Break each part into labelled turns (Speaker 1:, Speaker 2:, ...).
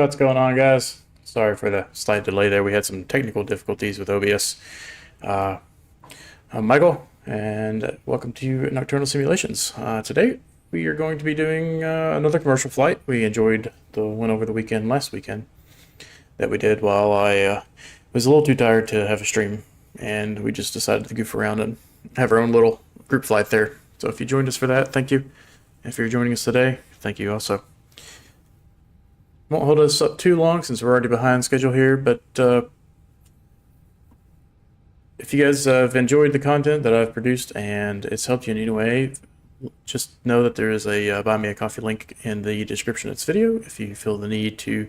Speaker 1: What's going on, guys? Sorry for the slight delay there. We had some technical difficulties with OBS. Uh, I'm Michael, and welcome to Nocturnal Simulations. Today, we are going to be doing another commercial flight. We enjoyed the one over the weekend, last weekend, that we did while I was a little too tired to have a stream, and we just decided to goof around and have our own little group flight there. So if you joined us for that, thank you. If you're joining us today, thank you also. Won't hold us up too long since we're already behind schedule here, but if you guys have enjoyed the content that I've produced and it's helped you in any way, just know that there is a Buy Me a Coffee link in the description of this video if you feel the need to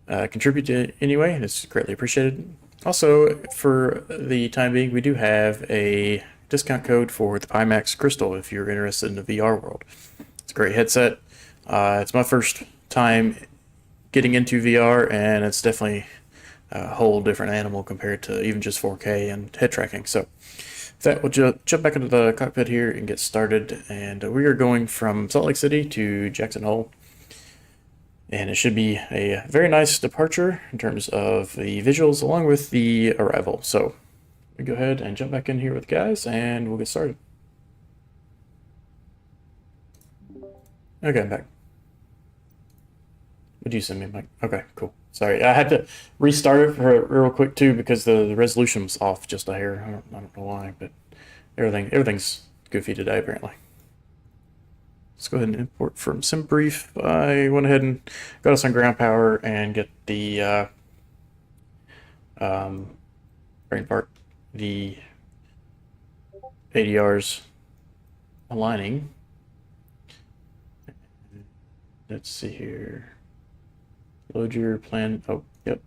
Speaker 1: contribute to any way, and it's greatly appreciated. Also, for the time being, we do have a discount code for the Pimax Crystal if you're interested in the VR world. It's a great headset. It's my first time getting into VR, and it's definitely a whole different animal compared to even just 4K and head tracking. So with that, we'll jump back into the cockpit here and get started. And we are going from Salt Lake City to Jackson Hole. And it should be a very nice departure in terms of the visuals along with the arrival. So we go ahead and jump back in here with the guys and we'll get started. Okay, I'm back. What did you send me, Mike? Okay, cool. Sorry, I had to restart it for real quick too because the resolution was off just a hair. I don't know why, but everything's goofy today apparently. Let's go ahead and import from SimBrief. I went ahead and got us on ground power and get the brain part, the ADRs aligning. Let's see here. Load your plan. Oh, yep.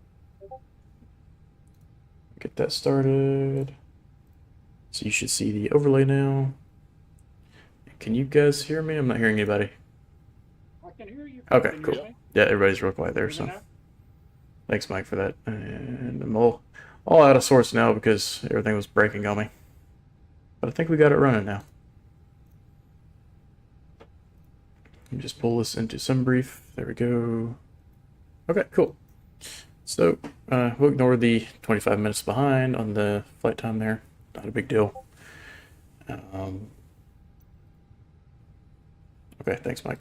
Speaker 1: Get that started. So you should see the overlay now. Can you guys hear me? I'm not hearing anybody.
Speaker 2: I can hear you.
Speaker 1: Okay, cool. Yeah, everybody's real quiet there, so thanks, Mike, for that. And I'm all out of sorts now because everything was breaking on me. But I think we got it running now. Let me just pull this into SimBrief. There we go. Okay, cool. So we'll ignore the 25 minutes behind on the flight time there. Not a big deal. Okay, thanks, Mike.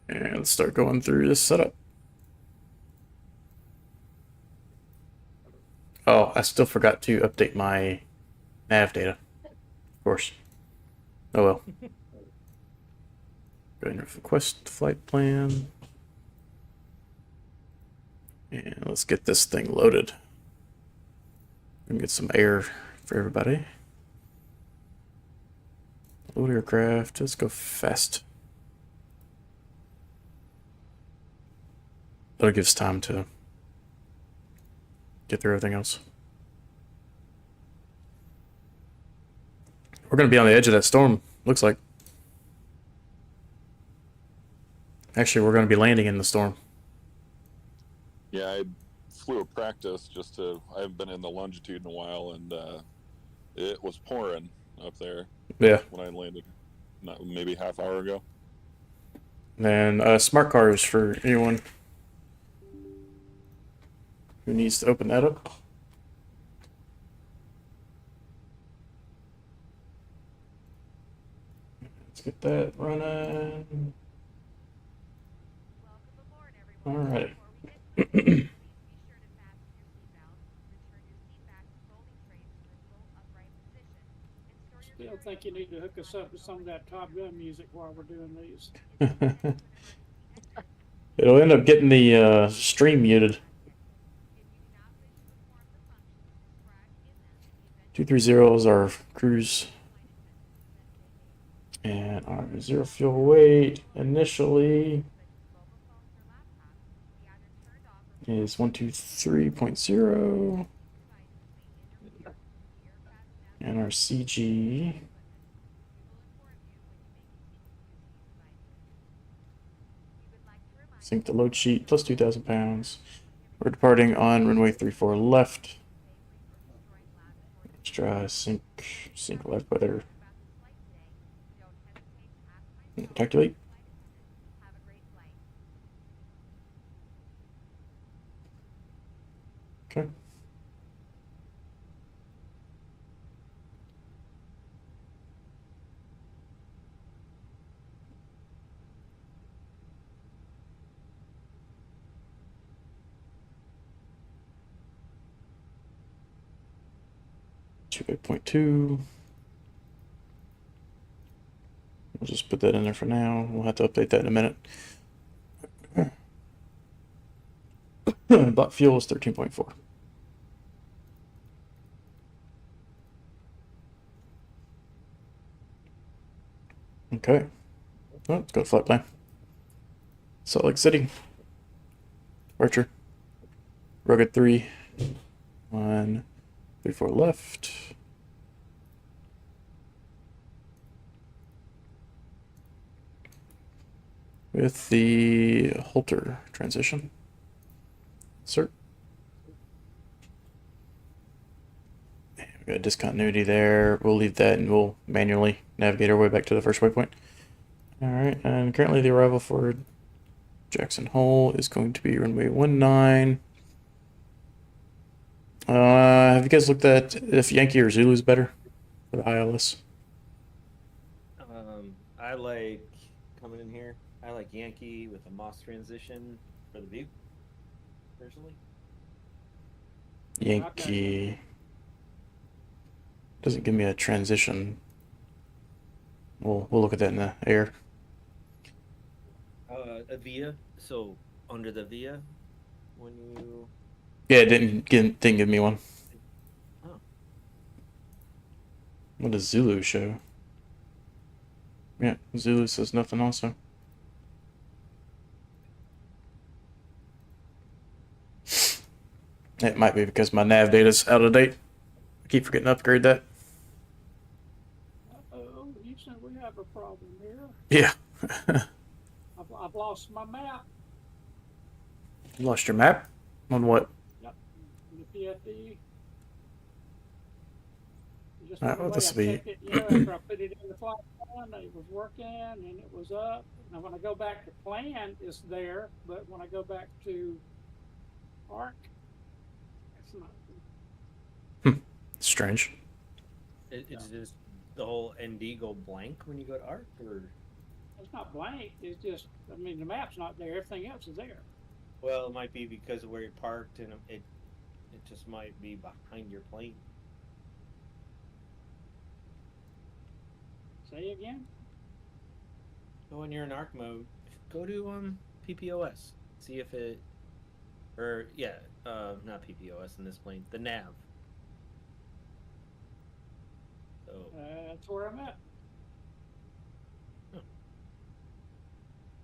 Speaker 1: And let's start going through this setup. Oh, I still forgot to update my nav data. Of course. Oh well. Go ahead and request flight plan. And let's get this thing loaded. And get some air for everybody. Load aircraft. Let's go fast. That'll give us time to get through everything else. We're going to be on the edge of that storm, looks like. Actually, we're going to be landing in the storm.
Speaker 3: Yeah, I flew a practice I haven't been in the longitude in a while, and it was pouring up there.
Speaker 1: Yeah.
Speaker 3: When I landed, maybe half hour ago.
Speaker 1: And smart cars for anyone who needs to open that up. Let's get that running. All right.
Speaker 2: Still think you need to hook us up with some of that Top Gun music while we're doing these.
Speaker 1: It'll end up getting the stream muted. 230 is our cruise. And our zero fuel weight initially is 123.0. And our CG sync the load sheet plus 2,000 pounds. We're departing on runway 34 left. Extra sync left weather. Calculate. 28.2. We'll just put that in there for now. We'll have to update that in a minute. Block fuel is 13.4. Okay. Well, let's go to flight plan. Salt Lake City. Departure. Rugged 3. 1, 3, 4 left. With the HOLTR transition. Cert. We got discontinuity there. We'll leave that and we'll manually navigate our way back to the first waypoint. Alright, and currently the arrival for Jackson Hole is going to be runway 19. Have you guys looked at if Yankee or Zulu is better for the ILS?
Speaker 4: I like coming in here. I like Yankee with a Moss transition for the view, personally.
Speaker 1: Yankee doesn't give me a transition. We'll look at that in the air.
Speaker 4: A VIA. So under the VIA, when you
Speaker 1: Yeah, it didn't give me one.
Speaker 4: Oh.
Speaker 1: What does Zulu show? Yeah, Zulu says nothing also. It might be because my nav data's out of date. I keep forgetting to upgrade that.
Speaker 2: Uh-oh, Houston, we have a problem here.
Speaker 1: Yeah.
Speaker 2: I've lost my map.
Speaker 1: You lost your map? On what?
Speaker 2: Yep, the PFD. Just
Speaker 1: Alright,
Speaker 2: the
Speaker 1: well,
Speaker 2: way
Speaker 1: this
Speaker 2: I
Speaker 1: will be-
Speaker 2: checked it, after I put it in the flight plan, it was working and it was up. Now when I go back to plan, it's there, but when I go back to ARC, it's not.
Speaker 1: Strange.
Speaker 4: it's just the whole ND go blank when you go to ARC, or
Speaker 2: It's not blank. It's just, I mean, the map's not there. Everything else is there.
Speaker 4: well, it might be because of where you're parked, and it just might be behind your plane.
Speaker 2: Say again.
Speaker 4: So when you're in ARC mode, go to PPOS. See if it, or yeah, not PPOS in this plane, the nav. So
Speaker 2: That's where I'm at.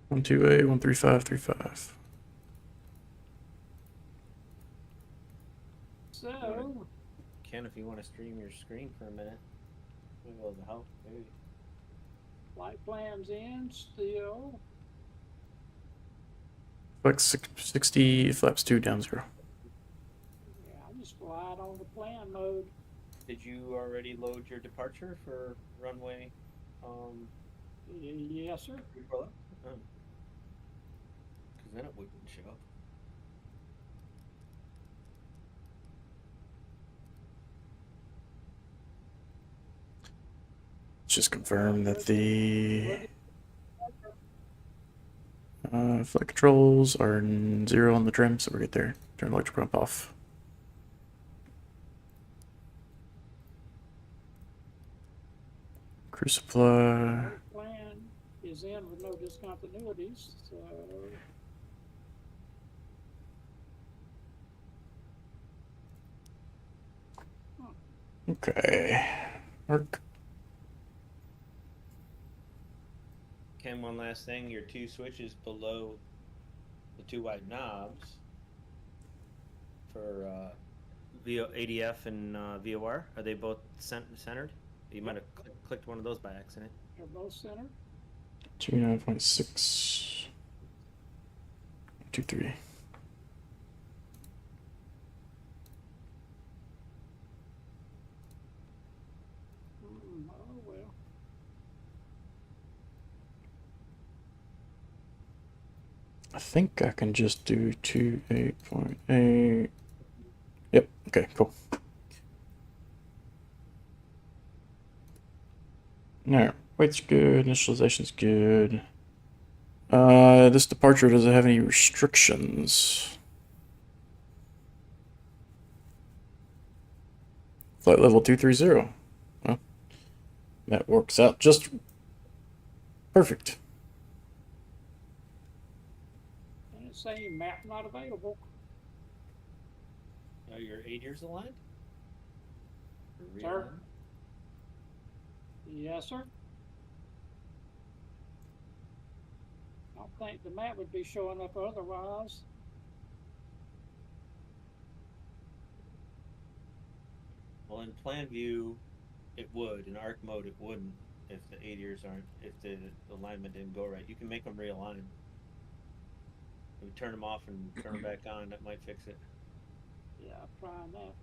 Speaker 1: 128 13535.
Speaker 2: So,
Speaker 4: Ken, if you want to stream your screen for a minute, maybe it'll help. Maybe.
Speaker 2: flight plans in still.
Speaker 1: Flex 60, flaps 2 down 0.
Speaker 2: Yeah, I just glide on the plan mode.
Speaker 4: Did you already load your departure for runway?
Speaker 2: Yes, sir.
Speaker 4: Because then it wouldn't show up.
Speaker 1: Let's just confirm that the flight controls are 0 on the trim, so we're good there. Turn electric pump off. Crew supply.
Speaker 2: Plan is in with no discontinuities, so
Speaker 1: Okay. Arc.
Speaker 4: Ken, one last thing. Your two switches below the two white knobs for ADF and VOR, are they both centered? You might have clicked one of those by accident.
Speaker 2: they're both centered.
Speaker 1: 29.6. 23.
Speaker 2: Oh well.
Speaker 1: I think I can just do 28.8. Yep, okay, cool. Alright, weight's good, initialization's good. This departure doesn't have any restrictions. Flight level 230. Well, that works out just perfect.
Speaker 2: And it's saying map not available.
Speaker 4: Are your 8 years aligned? Or
Speaker 2: Sir?
Speaker 4: realigned?
Speaker 2: Yes, sir. I don't think the map would be showing up otherwise.
Speaker 4: Well, in plan view, it would. In arc mode, it wouldn't if the 8 years aren't, if the alignment didn't go right. You can make them realign. We turn them off and turn them back on. That might fix it.
Speaker 2: Yeah, I'm trying that.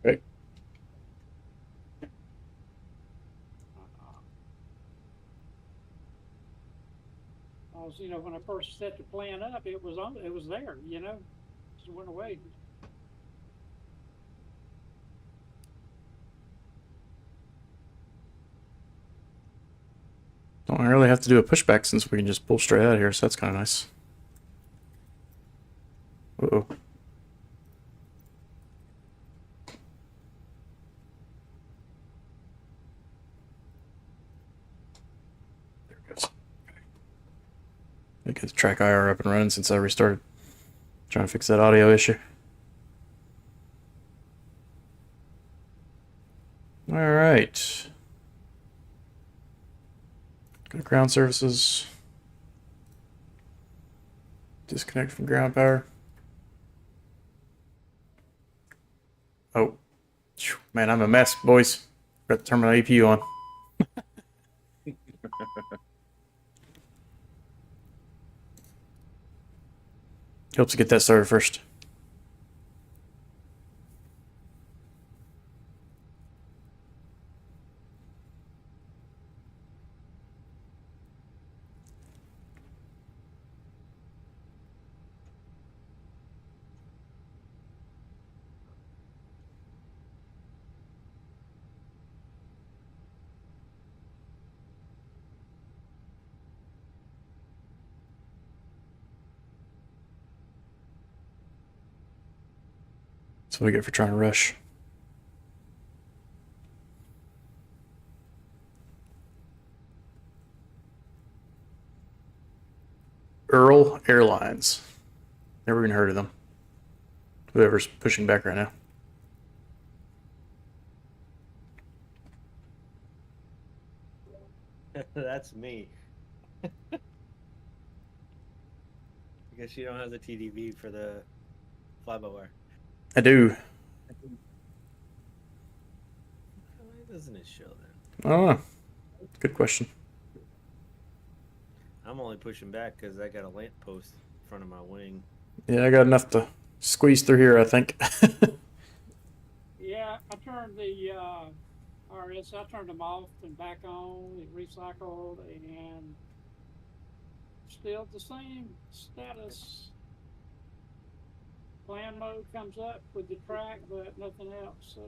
Speaker 1: Right.
Speaker 2: You know, when I first set the plan up, it was there, you know, just went away.
Speaker 1: Don't really have to do a pushback since we can just pull straight out of here, so that's kind of nice. Uh-oh. There it goes. I get the track IR up and running since I restarted. Trying to fix that audio issue. All right. Go to ground services. Disconnect from ground power. Oh, man, I'm a mess, boys. Got to turn my APU on. Helps to get that started first. That's what we get for trying to rush. Earl Airlines. Never even heard of them. Whoever's pushing back right now.
Speaker 4: That's me. I guess you don't have the TDV for the fly-by-wire.
Speaker 1: I do.
Speaker 4: Why doesn't it show then?
Speaker 1: I don't know. Good question.
Speaker 4: I'm only pushing back because I got a lamp post in front of my wing.
Speaker 1: Yeah, I got enough to squeeze through here, I think.
Speaker 2: Yeah, I turned the RS, I turned them off and back on, it recycled, and still the same status. Plan mode comes up with the track, but nothing else, so.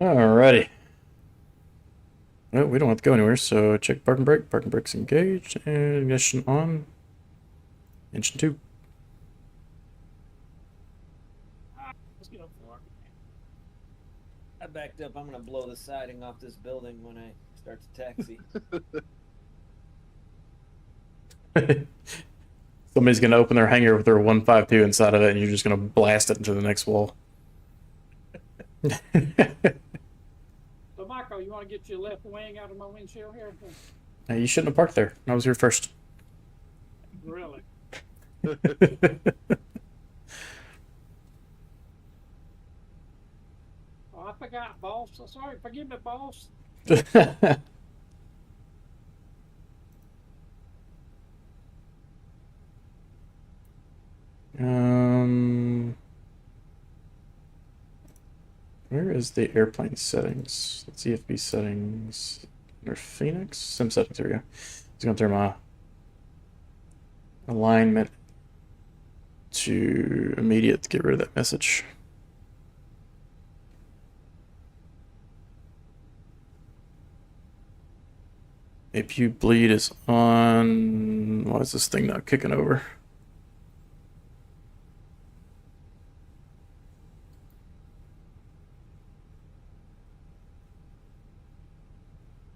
Speaker 1: Alrighty. Well, we don't have to go anywhere, so check parking brake. Parking brake's engaged, and ignition on. Engine 2.
Speaker 2: Let's go for it.
Speaker 4: I backed up. I'm going to blow the siding off this building when I start to taxi.
Speaker 1: Somebody's going to open their hangar with their 152 inside of it, and you're just going to blast it into the next wall.
Speaker 2: So, Michael, you want to get your left wing out of my windshield here?
Speaker 1: Hey, you shouldn't have parked there. I was here first.
Speaker 2: Really? Oh, I forgot, boss. Sorry, forgive me, boss.
Speaker 1: Where is the airplane settings? Let's see CFB settings. Under Phoenix? Sim settings, there we go. It's gonna turn my alignment to immediate to get rid of that message. APU bleed is on. Why is this thing not kicking over?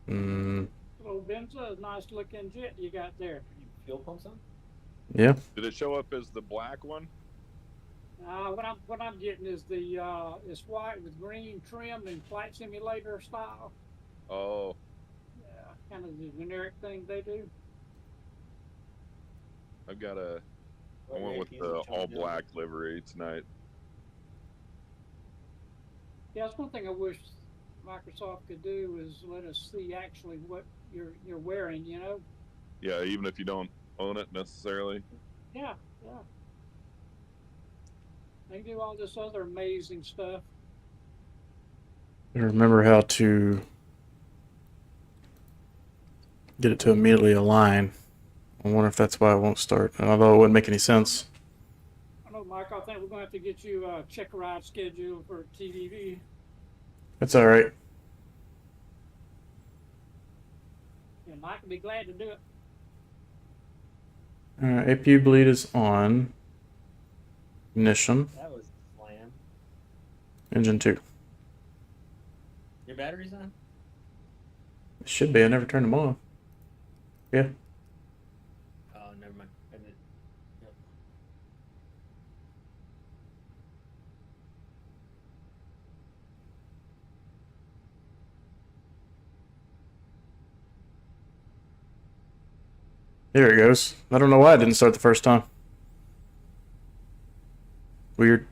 Speaker 2: Little Benza, nice looking jet you got there.
Speaker 4: Fuel pumps on?
Speaker 1: Yeah.
Speaker 3: Did it show up as the black one?
Speaker 2: What I'm getting is the it's white with green trim and flight simulator style.
Speaker 3: Oh,
Speaker 2: Yeah, kind of the generic thing they do.
Speaker 3: I've got a. I
Speaker 4: What
Speaker 3: went with
Speaker 4: APUs
Speaker 3: the
Speaker 4: are you trying
Speaker 3: all
Speaker 4: to do?
Speaker 3: black livery tonight.
Speaker 2: Yeah, that's one thing I wish Microsoft could do is let us see actually what you're wearing. You know?
Speaker 3: Yeah, even if you don't own it necessarily.
Speaker 2: Yeah, yeah. They do all this other amazing stuff.
Speaker 1: I remember how to get it to immediately align. I wonder if that's why it won't start. Although it wouldn't make any sense.
Speaker 2: I know, Mike. I think we're going to have to get you a check ride schedule for TDV.
Speaker 1: That's all right.
Speaker 2: And Mike will be glad to do it.
Speaker 1: APU bleed is on. Ignition.
Speaker 4: That was slam.
Speaker 1: Engine 2.
Speaker 4: Your battery's on?
Speaker 1: It should be. I never turned them on. Yeah.
Speaker 4: Oh, never mind. I did. Yep.
Speaker 1: There it goes. I don't know why it didn't start the first time. Weird.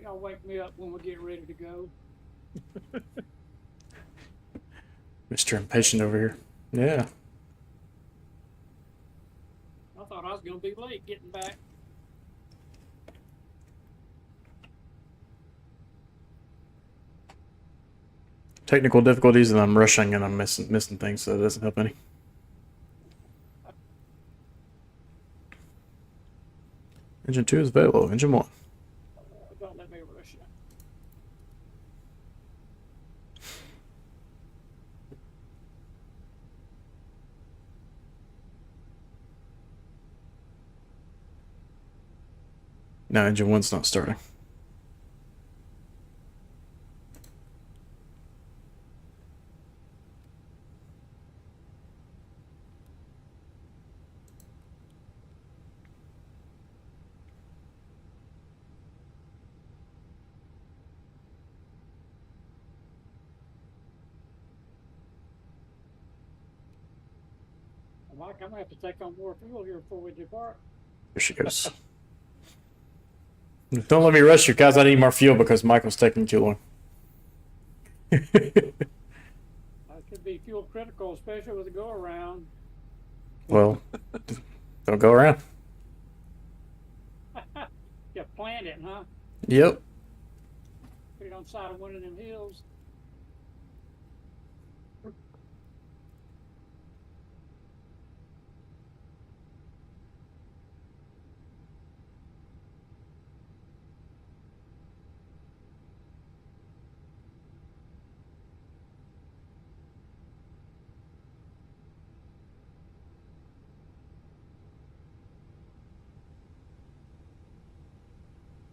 Speaker 2: Y'all wake me up when we get ready to go.
Speaker 1: Mr. Impatient over here. Yeah.
Speaker 2: I thought I was going to be late getting back.
Speaker 1: Technical difficulties, and I'm rushing and I'm missing things, so it doesn't help any. Engine 2 is available. Engine 1.
Speaker 2: Don't let me rush you.
Speaker 1: No, engine 1's not starting.
Speaker 2: Mike, I'm going to have to take on more fuel here before we depart.
Speaker 1: Here she goes. Don't let me rush you, guys. I need more fuel because Michael's taking too long.
Speaker 2: It could be fuel critical, especially with the go around.
Speaker 1: Well, don't go around.
Speaker 2: You plant it, huh?
Speaker 1: Yep.
Speaker 2: Put it on the side of one of them hills.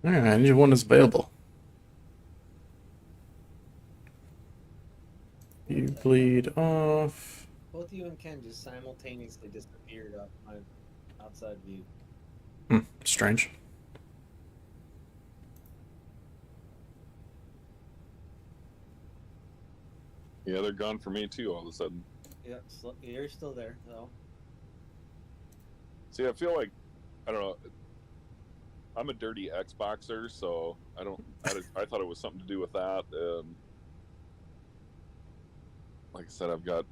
Speaker 1: All right, engine 1 is available. You bleed off.
Speaker 4: Both you and Ken just simultaneously disappeared off my outside view.
Speaker 1: Strange.
Speaker 3: Yeah, they're gone for me too all of a sudden.
Speaker 4: Yep, you're still there though.
Speaker 3: See, I feel like, I don't know. I'm a dirty Xboxer, so I thought it was something to do with that. Like I said, I've got,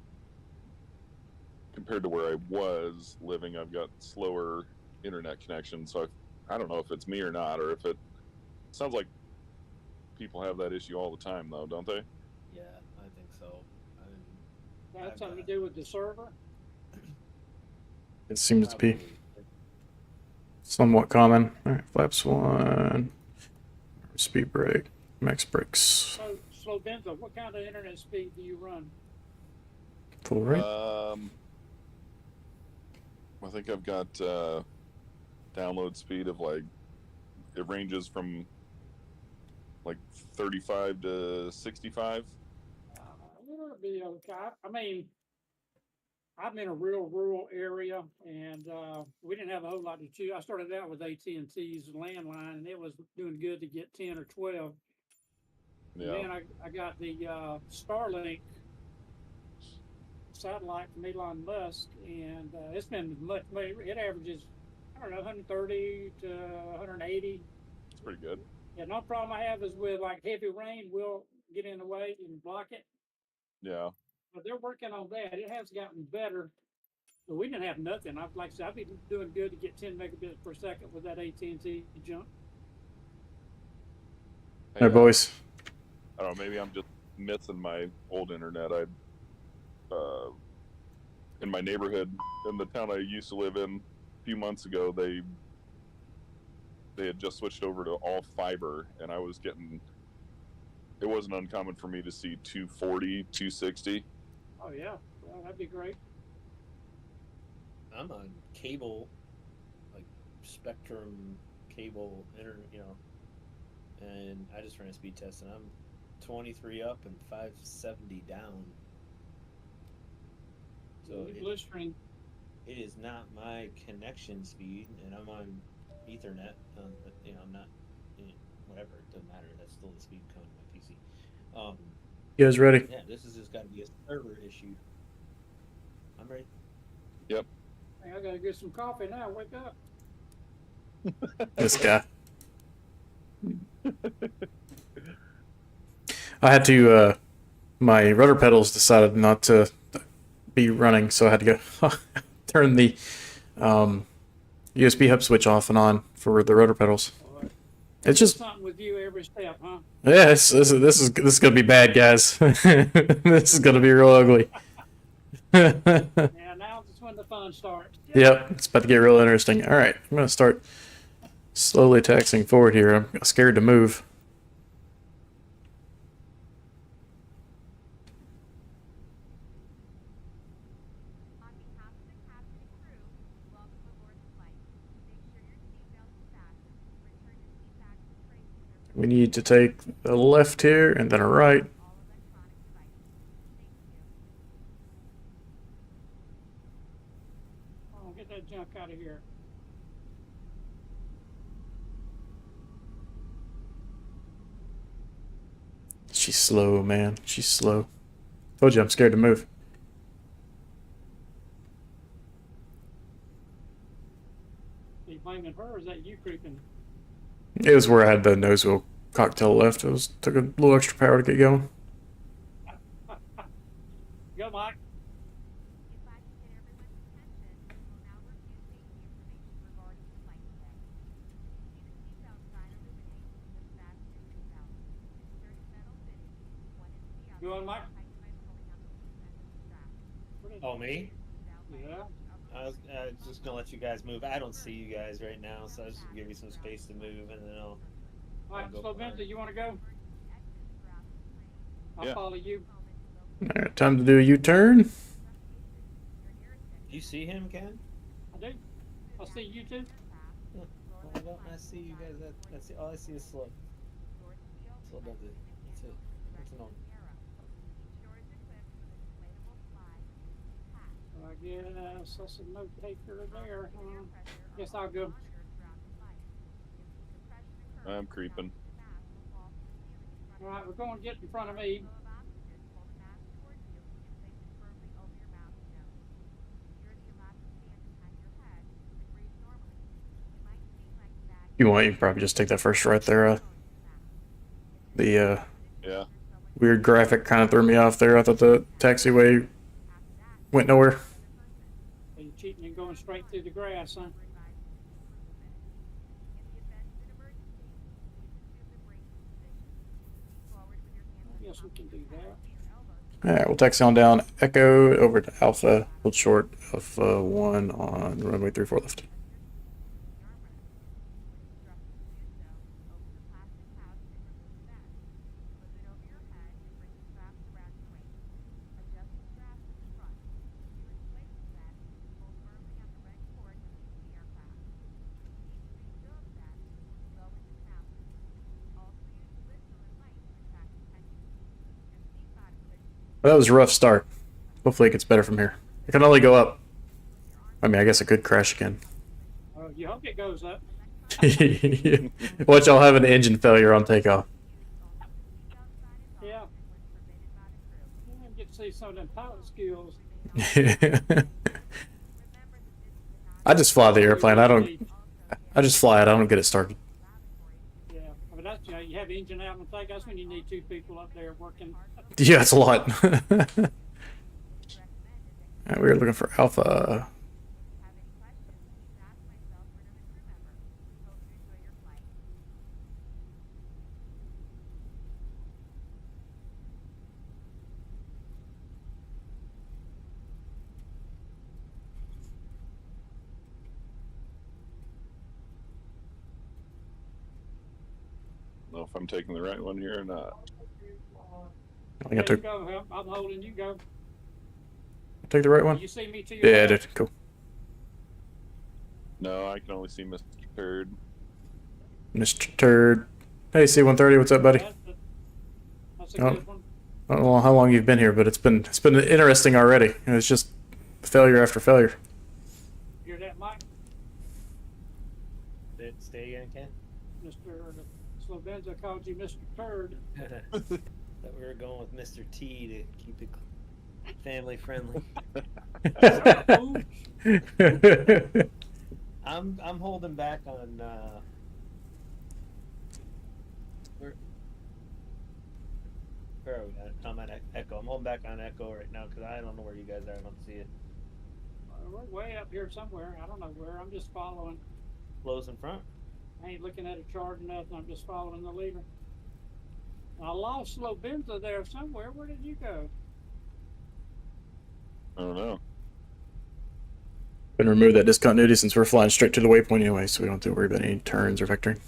Speaker 3: compared to where I was living, I've got slower internet connection. So I don't know if it's me or not, or if it sounds like people have that issue all the time, though, don't they?
Speaker 4: Yeah, I I think so.
Speaker 2: That's something to do with the server.
Speaker 1: It seems to be
Speaker 4: Probably.
Speaker 1: somewhat common. All right, flaps 1, speed brake, max brakes,
Speaker 2: So, Benzo, what kind of internet speed do you run?
Speaker 1: full rate.
Speaker 3: I think I've got download speed of like, it ranges from like 35 to 65.
Speaker 2: It'll be okay. I mean, I'm in a real rural area, and we didn't have a whole lot to choose. I started out with AT&T's landline, and it was doing good to get 10 or 12.
Speaker 3: Yeah.
Speaker 2: And then I got the Starlink satellite from Elon Musk, and it's been much. It averages, I don't know, 130 to 180.
Speaker 3: It's pretty good.
Speaker 2: Yeah, no problem I have is with like heavy rain, will get in the way and block it.
Speaker 3: Yeah.
Speaker 2: But they're working on that. It has gotten better. But we didn't have nothing. Like I said, I've been doing good to get 10 megabits per second with that AT&T junk.
Speaker 1: Hey, boys.
Speaker 3: I don't know, maybe I'm just missing my old internet. In my neighborhood, in the town I used to live in, a few months ago, they had just switched over to all fiber, and I was getting. It wasn't uncommon for me to see 240, 260.
Speaker 2: Oh yeah, well, that'd be great.
Speaker 4: I'm on cable, like Spectrum cable internet, and I just ran a speed test, and I'm 23 up and 570 down. So
Speaker 2: blistering.
Speaker 4: It is not my connection speed, and I'm on Ethernet. I'm not, whatever. It doesn't matter. That's still the speed coming to my PC.
Speaker 1: You guys ready?
Speaker 4: Yeah, this has just got to be a server issue. I'm ready.
Speaker 3: Yep.
Speaker 2: Hey, I gotta get some coffee now. Wake up.
Speaker 1: This guy. I had to. My rudder pedals decided not to be running, so I had to go turn the USB hub switch off and on for the rudder pedals. It's just
Speaker 2: something with you every step, huh?
Speaker 1: Yeah, this is gonna be bad, guys. This is gonna be real ugly.
Speaker 2: Yeah, now is when the fun starts.
Speaker 1: Yep, it's about to get real interesting. All right, I'm gonna start slowly taxiing forward here. I'm scared to move. We need to take a left here and then a right.
Speaker 2: Oh, get that junk out of here.
Speaker 1: She's slow, man. She's slow. Told you I'm scared to move.
Speaker 2: Are you blaming her, or is that you creeping?
Speaker 1: It was where I had the nose wheel cocktail left. It took a little extra power to get going.
Speaker 2: Go, Mike. You on, Mike?
Speaker 4: Oh, me?
Speaker 2: Yeah.
Speaker 4: I was just gonna let you guys move. I don't see you guys right now, so I was just gonna give you some space to move, and then I'll.
Speaker 2: All right,
Speaker 4: go
Speaker 2: so
Speaker 4: for
Speaker 2: Benzo,
Speaker 4: it.
Speaker 2: you want to go? I'll
Speaker 3: Yeah.
Speaker 2: follow you.
Speaker 1: All right, time to do a U-turn.
Speaker 4: Do you see him, Ken?
Speaker 2: I do. I'll see you too.
Speaker 4: Well, I don't. I see you guys. That's all I see is slow. Slow does it. That's it. That's an
Speaker 2: I guess that's a note taker there. Guess I'll go.
Speaker 3: I'm creeping.
Speaker 2: All right, we're going to get in front of me.
Speaker 1: You can probably just take that first right there. The
Speaker 3: Yeah.
Speaker 1: weird graphic kind of threw me off there. I thought the taxiway went nowhere.
Speaker 2: Are you cheating and going straight through the grass, huh? I guess we can do that.
Speaker 1: All right, we'll taxi on down Echo over to Alpha, hold short of 1 on runway 34 left. Well, that was a rough start. Hopefully it gets better from here. It can only go up. I mean, I guess it could crash again.
Speaker 2: You hope it goes up.
Speaker 1: Watch, I'll have an engine failure on takeoff.
Speaker 2: Yeah. You get to see some of them pilot skills.
Speaker 1: I just fly the airplane. I just fly it. I don't get it started.
Speaker 2: Yeah. I mean, that's, you have engine out and take. That's when you need 2 people up there working.
Speaker 1: Yeah, it's a lot. Alright, we're looking for Alpha.
Speaker 3: I don't know if I'm taking the right one here or not.
Speaker 1: I
Speaker 2: There
Speaker 1: got
Speaker 2: you
Speaker 1: to
Speaker 2: go. I'm holding. You go.
Speaker 1: take the right one.
Speaker 2: You see me to your
Speaker 1: Yeah, I
Speaker 2: left?
Speaker 1: did. Cool.
Speaker 3: No, I can only see Mr. Turd.
Speaker 1: Mr. Turd. Hey, C-130, what's up, buddy?
Speaker 2: That's a
Speaker 1: Oh.
Speaker 2: good one.
Speaker 1: I don't know how long you've been here, but it's been interesting already. It's just failure after failure.
Speaker 2: Hear that, Mike?
Speaker 4: Stay again, Ken?
Speaker 2: Mr. Slovenza called you Mr. Turd.
Speaker 4: Thought we were going with Mr. T to keep it family friendly. I'm holding back on where are we at? I'm at Echo. I'm holding back on Echo right now because I don't know where you guys are. I don't see it.
Speaker 2: We're way up here somewhere. I don't know where. I'm just following.
Speaker 4: Flows in front.
Speaker 2: I ain't looking at a chart or nothing. I'm just following the leader. I lost Slovenza there somewhere. Where did you go?
Speaker 3: I don't know.
Speaker 1: Been remove that discontinuity since we're flying straight to the waypoint anyway, so we don't have to worry about any turns or vectoring.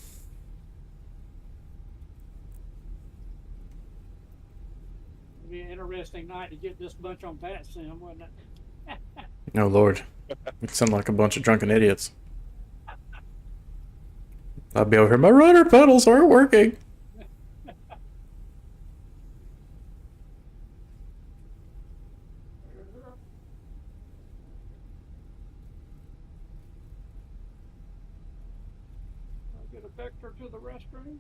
Speaker 2: It'd be an interesting night to get this bunch on Pat Sim, wouldn't it?
Speaker 1: Oh Lord, we sound like a bunch of drunken idiots. I'd be over here. My rudder pedals aren't working.
Speaker 2: I'll get a vector to the restroom.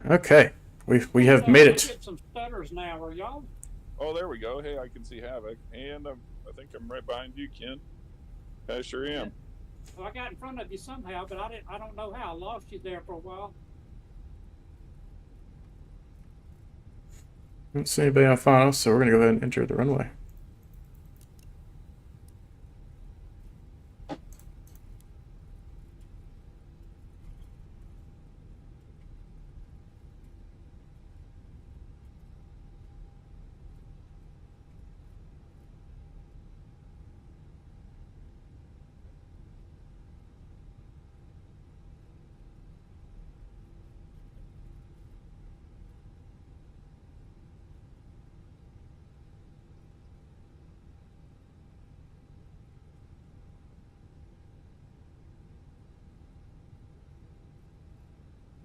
Speaker 1: Okay, we have made
Speaker 2: Let's
Speaker 1: it.
Speaker 2: get some stutters now, are y'all?
Speaker 3: Oh, there we go. Hey, I can see Havoc, and I think I'm right behind you, Ken. I sure am.
Speaker 2: Well, I got in front of you somehow, but I don't know how. I lost you there for a while.
Speaker 1: Don't see anybody on final, so we're gonna go ahead and enter the runway.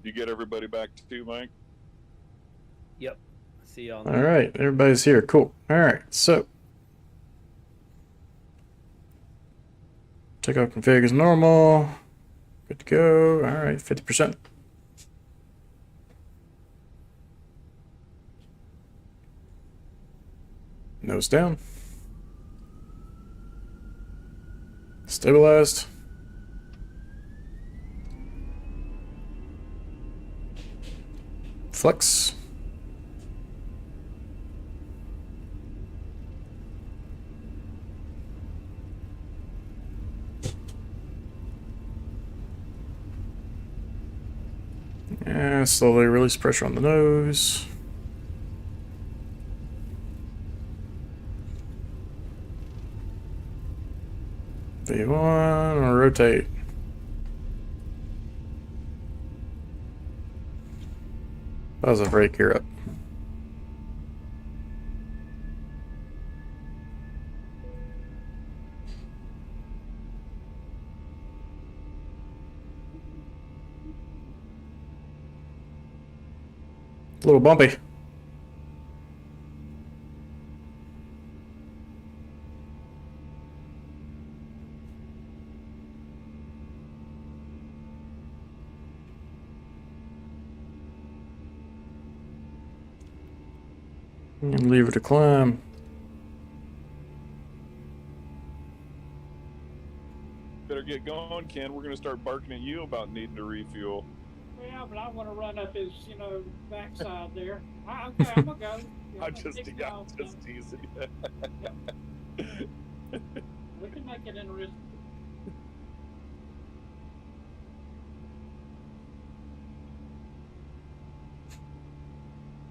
Speaker 3: You get everybody back too, Mike?
Speaker 4: Yep. See y'all.
Speaker 1: All right, everybody's here. Cool. All right, so takeoff config is normal. Good to go. All right, 50%. Nose down. Stabilized. Flex. And slowly release pressure on the nose. V1, rotate. Positive brake gear up. A little bumpy. And lever to climb.
Speaker 3: Better get going, Ken. We're gonna start barking at you about needing to refuel.
Speaker 2: Yeah, but I want to run up his, backside there. Okay, I'm gonna go.
Speaker 3: I'm just teasing you.
Speaker 2: We can make it interesting.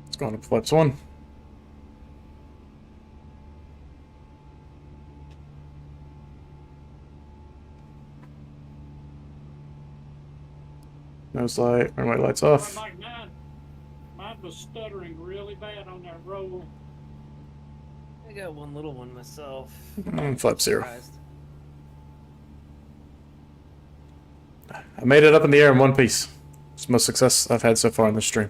Speaker 1: Let's go on to flaps 1. Nose light, runway lights off.
Speaker 2: Like mine was stuttering really bad on that roll.
Speaker 5: I got one little one myself.
Speaker 1: And flap 0.
Speaker 5: Surprised.
Speaker 1: I made it up in the air in one piece. It's the most success I've had so far in this stream.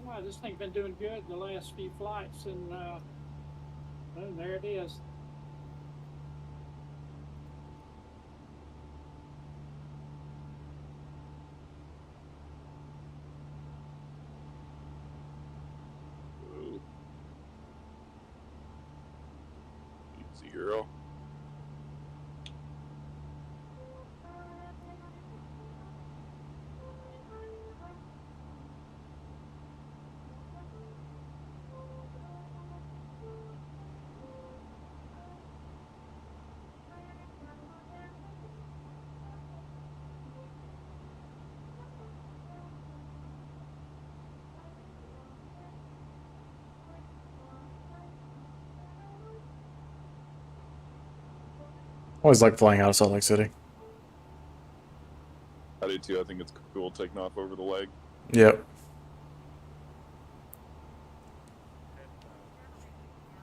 Speaker 2: Wow, this thing's been doing good the last few flights, and there it is.
Speaker 3: Ooh. Easy, girl.
Speaker 1: Always like flying out of Salt Lake City.
Speaker 3: I do too. I think it's cool taking off over the leg.
Speaker 1: Yep.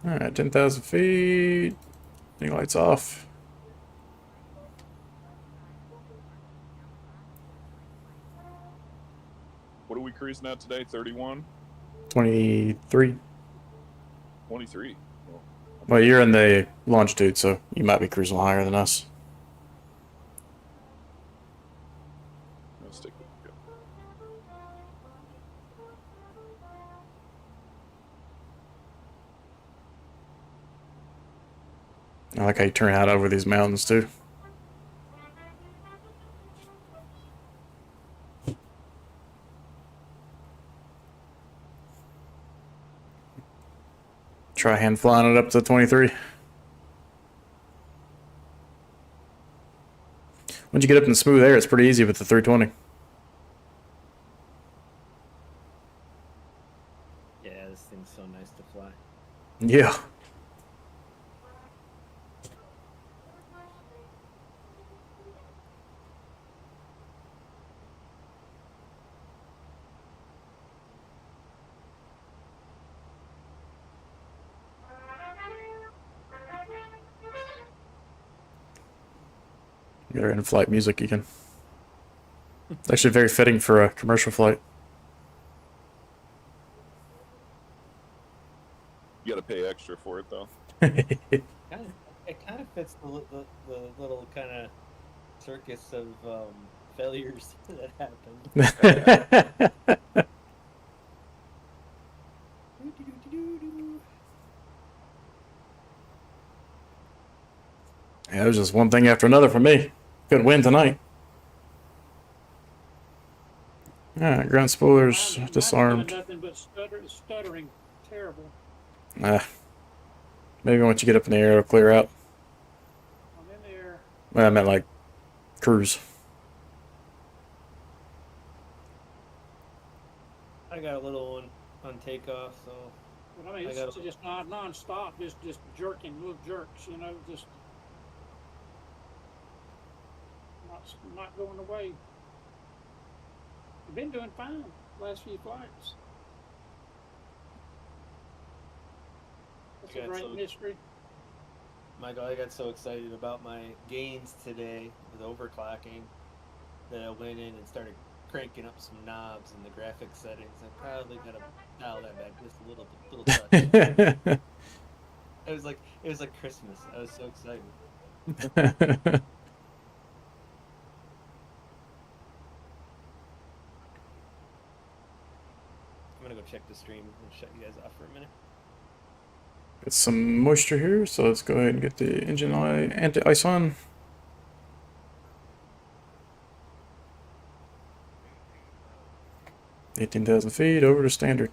Speaker 1: Alright, 10,000 feet. Any lights off.
Speaker 3: What are we cruising at today? 31?
Speaker 1: 23.
Speaker 3: 23. Well,
Speaker 1: Well, you're in the longitude, so you might be cruising higher than us.
Speaker 3: I'll stick with you.
Speaker 1: I like how you turn out over these mountains, too. Try hand flying it up to 23. Once you get up in smooth air, it's pretty easy with the 320.
Speaker 5: Yeah, this thing's so nice to fly.
Speaker 1: Yeah. Get our in-flight music again. It's actually very fitting for a commercial flight.
Speaker 3: You gotta pay extra for it, though.
Speaker 5: It kind of fits the little kind of circus of failures that happen.
Speaker 1: Yeah, it was just one thing after another for me. Couldn't win tonight. Alright, ground spoilers,
Speaker 2: Mine's
Speaker 1: disarmed.
Speaker 2: doing nothing but stuttering terrible.
Speaker 1: Maybe once you get up in the air, it'll clear out.
Speaker 2: I'm in there.
Speaker 1: Well, I meant like cruise.
Speaker 5: I got a little one on takeoff, so
Speaker 2: But I mean,
Speaker 5: I
Speaker 2: it's
Speaker 5: got-
Speaker 2: just not non-stop, just jerking, little jerks, you know, just not going away. I've been doing fine last few flights. That's a
Speaker 5: got
Speaker 2: great
Speaker 5: some-
Speaker 2: mystery.
Speaker 5: Michael, I got so excited about my gains today with overclocking that I went in and started cranking up some knobs in the graphics settings. I probably gotta dial that back just a little touch. It was like Christmas. I was so excited. I'm gonna go check the stream and shut you guys off for a minute.
Speaker 1: Get some moisture here, so let's go ahead and get the engine anti-ice on. $18,000 over to standard.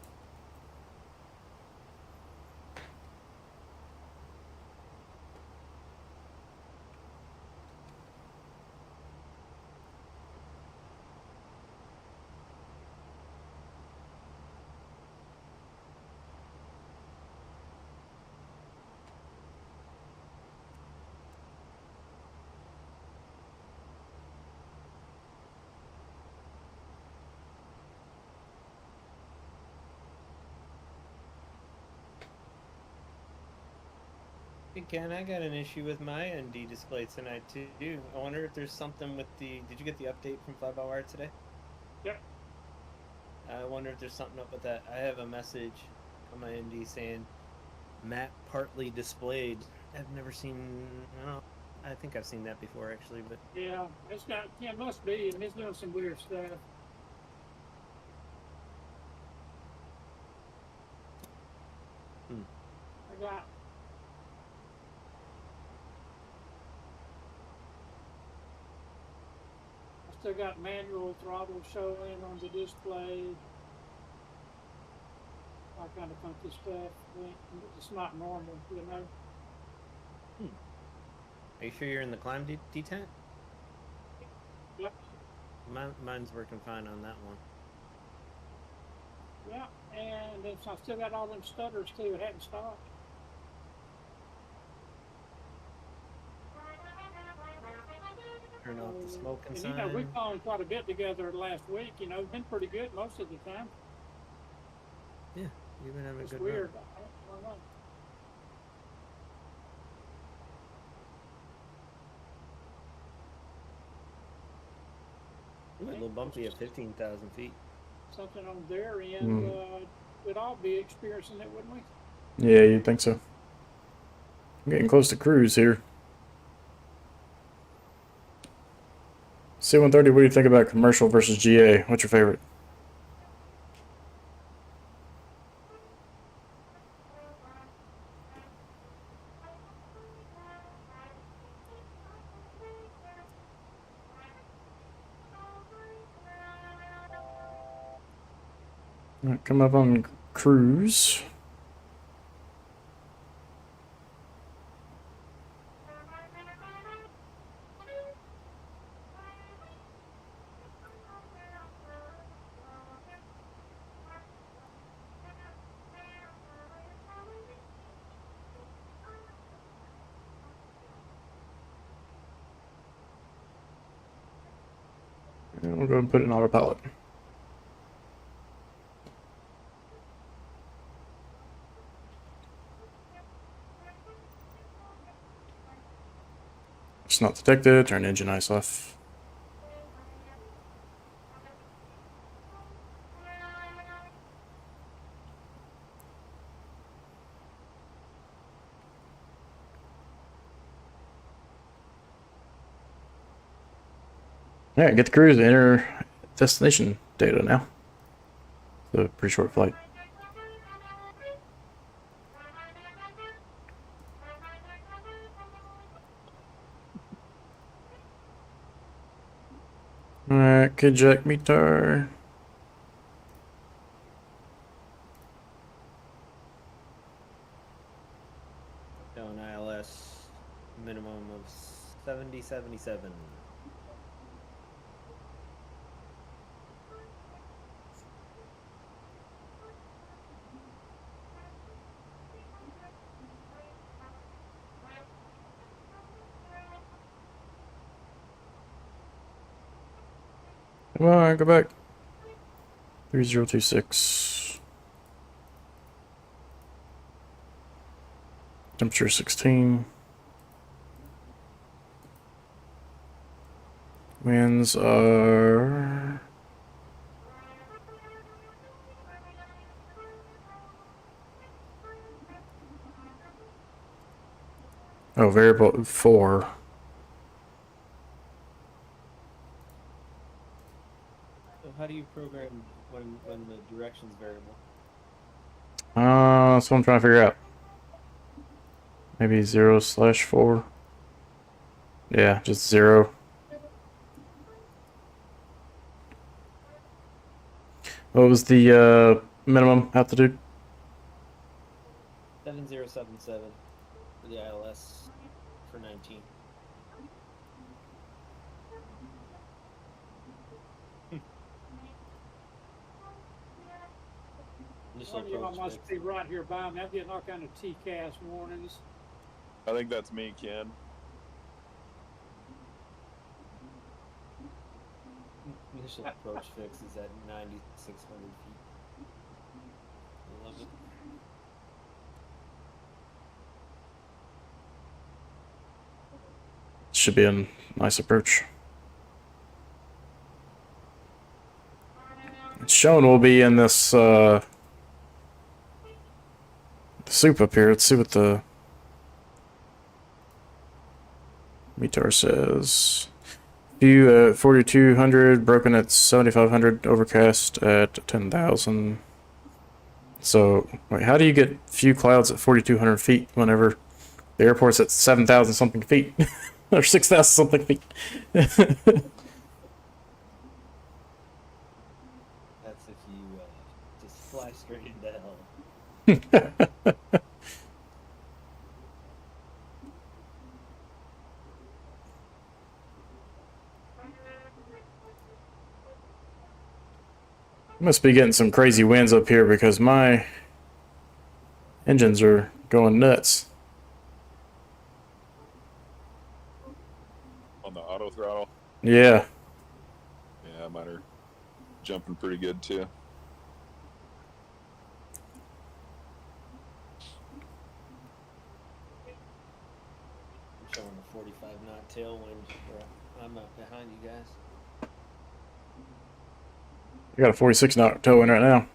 Speaker 5: Hey Ken, I got an issue with my ND display tonight too. I wonder if there's something with the. Did you get the update from Fly by Wire today?
Speaker 2: Yep.
Speaker 5: I wonder if there's something up with that. I have a message on my ND saying map partly displayed. I've never seen. I think I've seen that before actually, but
Speaker 2: Yeah, it must be, and it's doing some weird stuff. I got. I still got manual throttle showing on the display. All kind of funky stuff. It's not normal, you know.
Speaker 5: are you sure you're in the climb detent?
Speaker 2: Yep.
Speaker 5: Mine's working fine on that one.
Speaker 2: Yeah, and then I still got all them stutters too. It hadn't stopped.
Speaker 5: Turn off the smoke
Speaker 2: And
Speaker 5: inside.
Speaker 2: you know, we've flown quite a bit together last week. You know, been pretty good most of the time.
Speaker 5: Yeah, you've been having a
Speaker 2: It's
Speaker 5: good
Speaker 2: weird.
Speaker 5: run.
Speaker 2: I don't know.
Speaker 5: Ooh, a little bumpy at 15,000 feet.
Speaker 2: Something on their end, we'd all be experiencing it, wouldn't we?
Speaker 1: Yeah, you'd think so. I'm getting close to cruise here. C-130, what do you think about commercial versus GA? What's your favorite? All right, come up on cruise. And we'll go and put it in autopilot. It's not detected. Turn engine ice off. All right, get the cruise, enter destination data now. It's a pretty short flight. All right, KJAC meter.
Speaker 5: Minimum of 70-77.
Speaker 1: Come on, go back. 3026. Temperature 16. Winds are... Oh, variable 4.
Speaker 5: So how do you program when the direction's variable?
Speaker 1: That's what I'm trying to figure out. Maybe 0/4. Yeah, just 0. What was the minimum altitude?
Speaker 5: 7077 for the ILS for 19. Initial
Speaker 2: One of y'all
Speaker 5: approach
Speaker 2: must
Speaker 5: fix.
Speaker 2: be right here by me. I'm getting all kind of TCAS warnings.
Speaker 3: I think that's me, Ken.
Speaker 5: Initial approach fix is at 9,600 feet. I love it.
Speaker 1: Should be a nice approach. It's shown we'll be in this soup up here. Let's see what the METAR says. View at 4,200, broken at 7,500, overcast at 10,000. So, wait, how do you get few clouds at 4,200 feet whenever the airport's at 7,000 something feet? Or 6,000 something feet?
Speaker 5: That's if you just fly straight into hell.
Speaker 1: Must be getting some crazy winds up here because my engines are going nuts.
Speaker 3: On the auto throttle.
Speaker 1: Yeah.
Speaker 3: Yeah, mine are jumping pretty good too.
Speaker 5: I'm showing a 45 knot tailwind where I'm behind you guys.
Speaker 1: I got a 46 knot tailwind right now.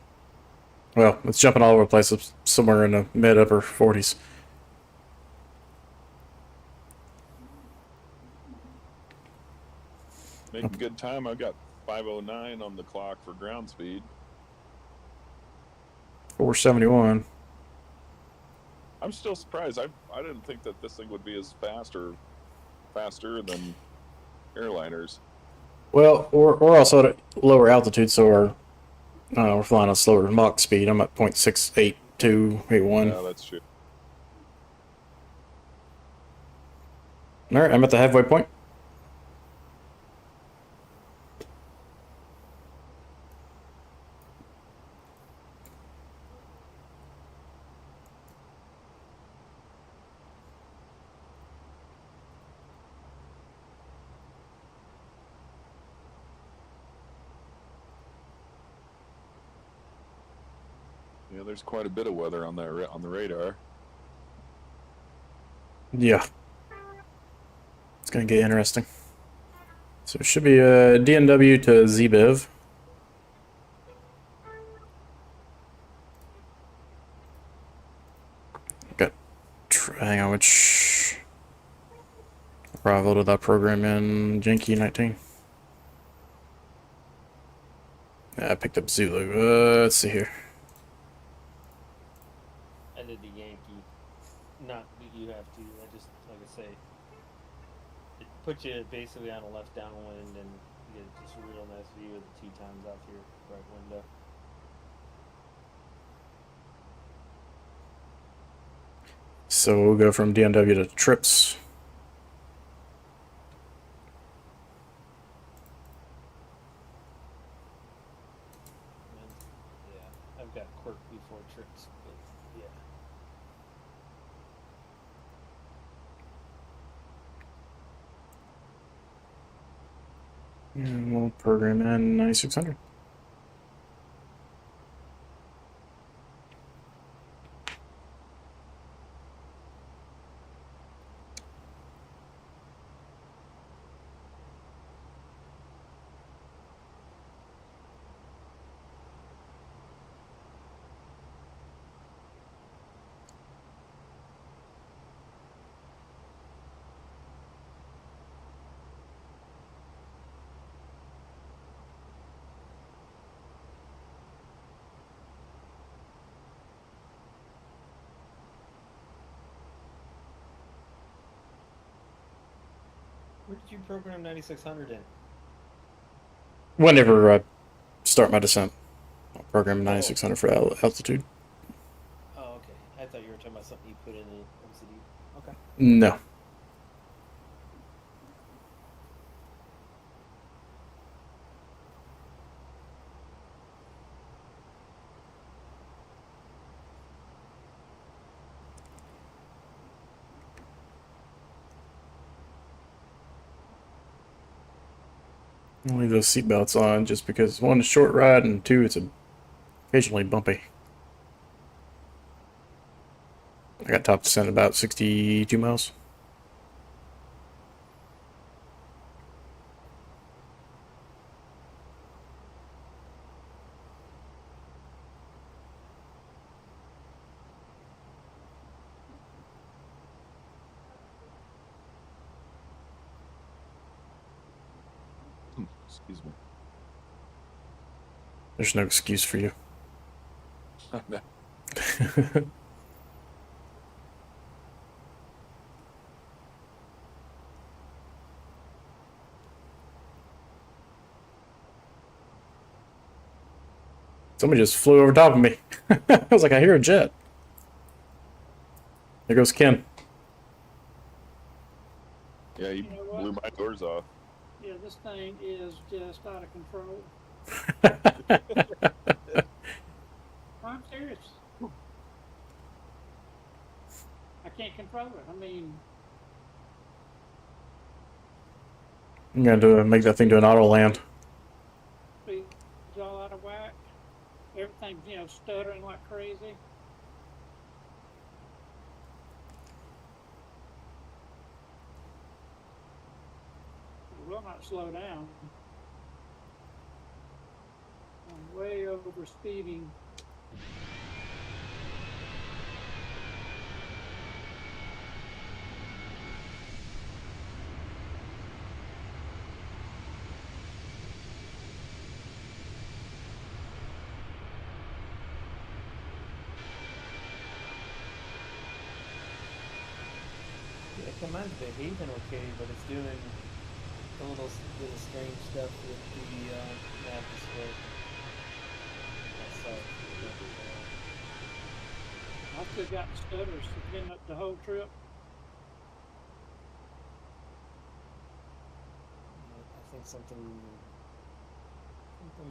Speaker 1: Well, it's jumping all over the place. It's somewhere in the mid upper 40s.
Speaker 3: Making good time. I've got 509 on the clock for ground speed.
Speaker 1: 471.
Speaker 3: I'm still surprised. I didn't think that this thing would be as faster than airliners.
Speaker 1: Well, we're also at a lower altitude, so we're flying a slower Mach speed. I'm at 0.68281.
Speaker 3: Yeah, that's true.
Speaker 1: All right, I'm at the halfway point.
Speaker 3: Yeah, there's quite a bit of weather on that on the radar.
Speaker 1: Yeah. It's going to get interesting. So it should be a DNW to ZBIV. Got, hang on, which Bravo did that program in? Yankee 19. Yeah, I picked up Zulu. Let's see here.
Speaker 5: I did the Yankee. Not that you have to. I just, like I say, it puts you basically on a left downwind and you get just a real nice view of the Tetons out your right window.
Speaker 1: So we'll go from DNW to trips. And we'll program in 9600.
Speaker 5: Where did you program 9600 in?
Speaker 1: Whenever I start my descent, I'll program 9600 for altitude.
Speaker 5: Oh, okay. I thought you were talking about something you put in the MCD. Okay.
Speaker 1: No. I'll leave those seatbelts on just because one, it's a short ride, and two, it's occasionally bumpy. I got top descent about 62 miles.
Speaker 3: Excuse me.
Speaker 1: There's no excuse for you. Somebody just flew over top of me. I was like, I hear a jet. There goes Ken.
Speaker 3: Yeah, he
Speaker 2: You know what?
Speaker 3: blew my doors off.
Speaker 2: Yeah, this thing is just out of control. I'm serious. I can't control it. I mean,
Speaker 1: I'm gonna make that thing do an auto land.
Speaker 2: speed's all out of whack. Everything's, stuttering like crazy. It will not slow down. I'm way over speeding.
Speaker 5: Yeah, command's behaving okay, but it's doing a little bit of strange stuff with the nav display. That's
Speaker 2: I've still got stutters. It's been up the whole trip.
Speaker 5: I think something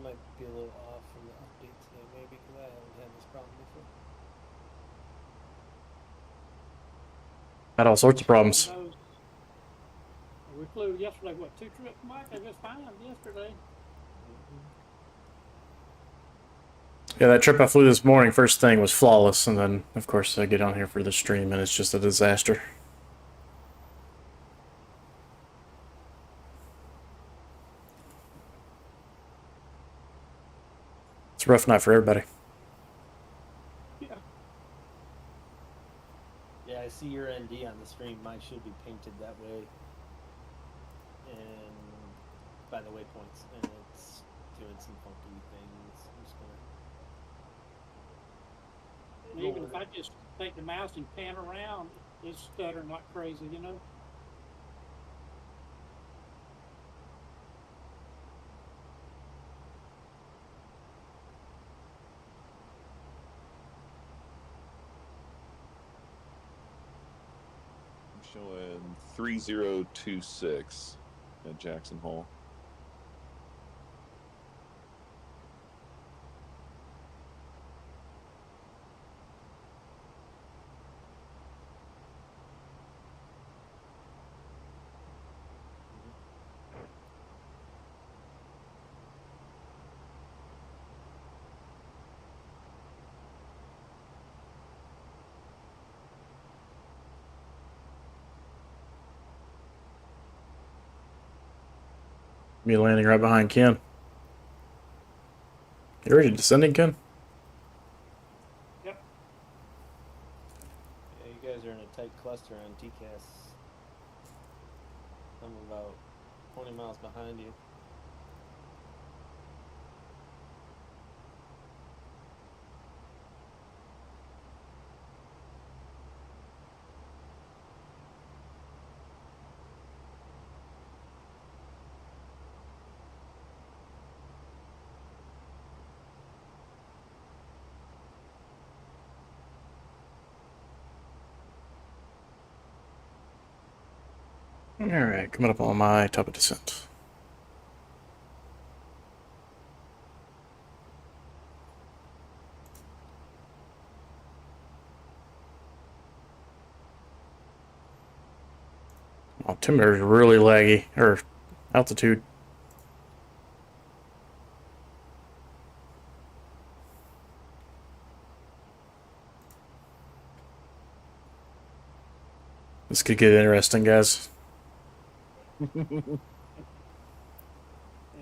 Speaker 5: might be a little off from the update today, maybe, because I haven't had this problem before.
Speaker 1: Had all sorts of problems.
Speaker 2: We flew yesterday, what, 2 trips, Mike? It was fine yesterday.
Speaker 1: Yeah, that trip I flew this morning, first thing was flawless, and then, of course, I get on here for the stream, and it's just a disaster. It's a rough night for everybody.
Speaker 2: Yeah.
Speaker 5: Yeah, I see your ND on the stream. Mine should be painted that way, and by the waypoints, and it's doing some funky things. I'm just gonna.
Speaker 2: Even if I just take the mouse and pan around, it's stuttering like crazy,
Speaker 3: I'm showing 3026 at Jackson Hole.
Speaker 1: Me landing right behind Ken. You already descending, Ken?
Speaker 2: Yep.
Speaker 5: Yeah, you guys are in a tight cluster on TCAS. I'm about 20 miles behind you.
Speaker 1: Alright, coming up on my top of descent. Altimeter is really laggy, or altitude. This could get interesting, guys.
Speaker 2: Yeah,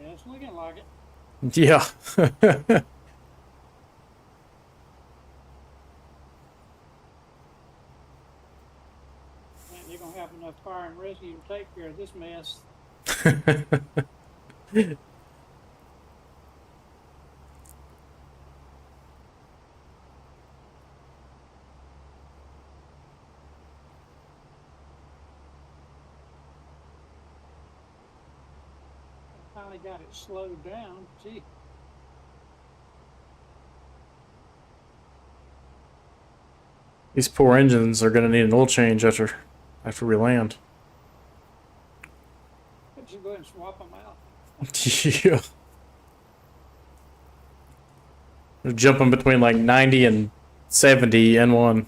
Speaker 2: it's looking like it.
Speaker 1: Yeah.
Speaker 2: And you're gonna have enough fire and rescue to take care of this mess. I finally got it slowed down. Gee.
Speaker 1: These poor engines are gonna need an oil change after we land.
Speaker 2: Just go ahead and swap them out.
Speaker 1: Yeah. They're jumping between like 90 and 70 N1.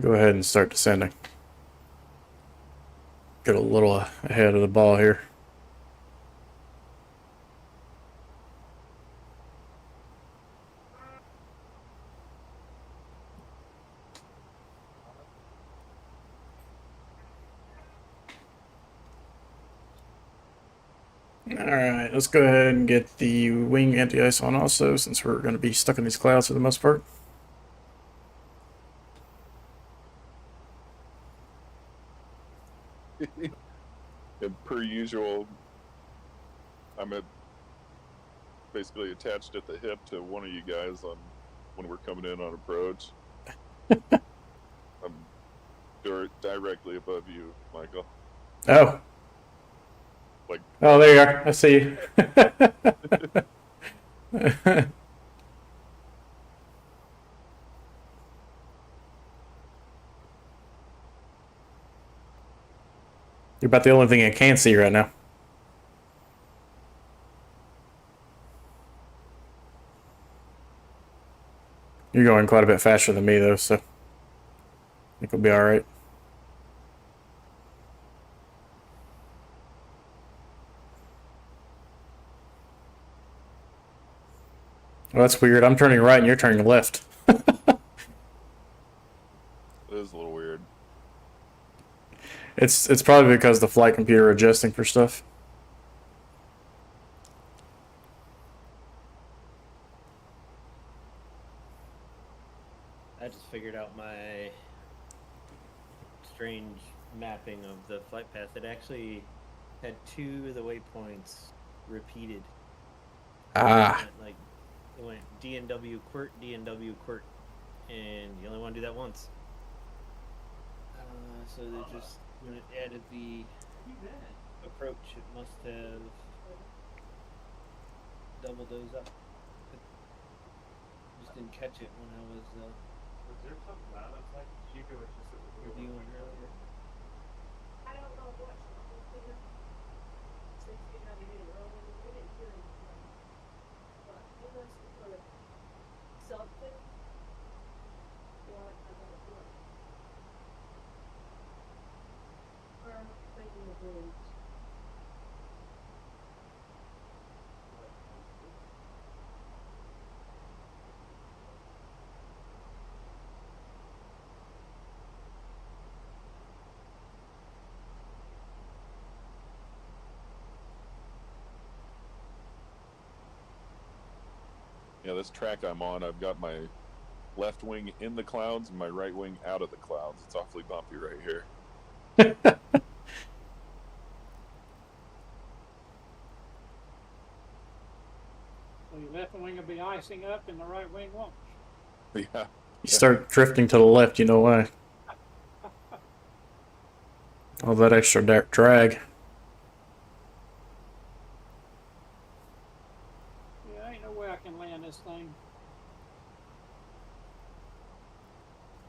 Speaker 1: Go ahead and start descending. Get a little ahead of the ball here. Alright, let's go ahead and get the wing anti-ice on also, since we're going to be stuck in these clouds for the most part.
Speaker 3: And per usual, I'm basically attached at the hip to one of you guys on when we're coming in on approach. I'm directly above you, Michael.
Speaker 1: Oh.
Speaker 3: Like,
Speaker 1: oh, there you are. I see you. You're about the only thing I can see right now. You're going quite a bit faster than me, though, so I think we'll be alright. Well, that's weird. I'm turning right and you're turning left.
Speaker 3: it is a little weird.
Speaker 1: It's probably because the flight computer adjusting for stuff.
Speaker 5: I just figured out my strange mapping of the flight path. It actually had 2 of the waypoints repeated.
Speaker 1: Ah.
Speaker 5: It went DNW Quirt, DNW Quirt, and you only want to do that once. So they just, when it added the approach, it must have doubled those up. Just didn't catch it when I was reviewing earlier.
Speaker 6: I don't know what something. Or making the bridge.
Speaker 3: Yeah, this track I'm on, I've got my left wing in the clouds and my right wing out of the clouds. It's awfully bumpy right here.
Speaker 2: So your left wing will be icing up and the right wing won't.
Speaker 3: Yeah.
Speaker 1: You start drifting to the left, you know why. All that extra drag.
Speaker 2: Yeah, ain't no way I can land this thing.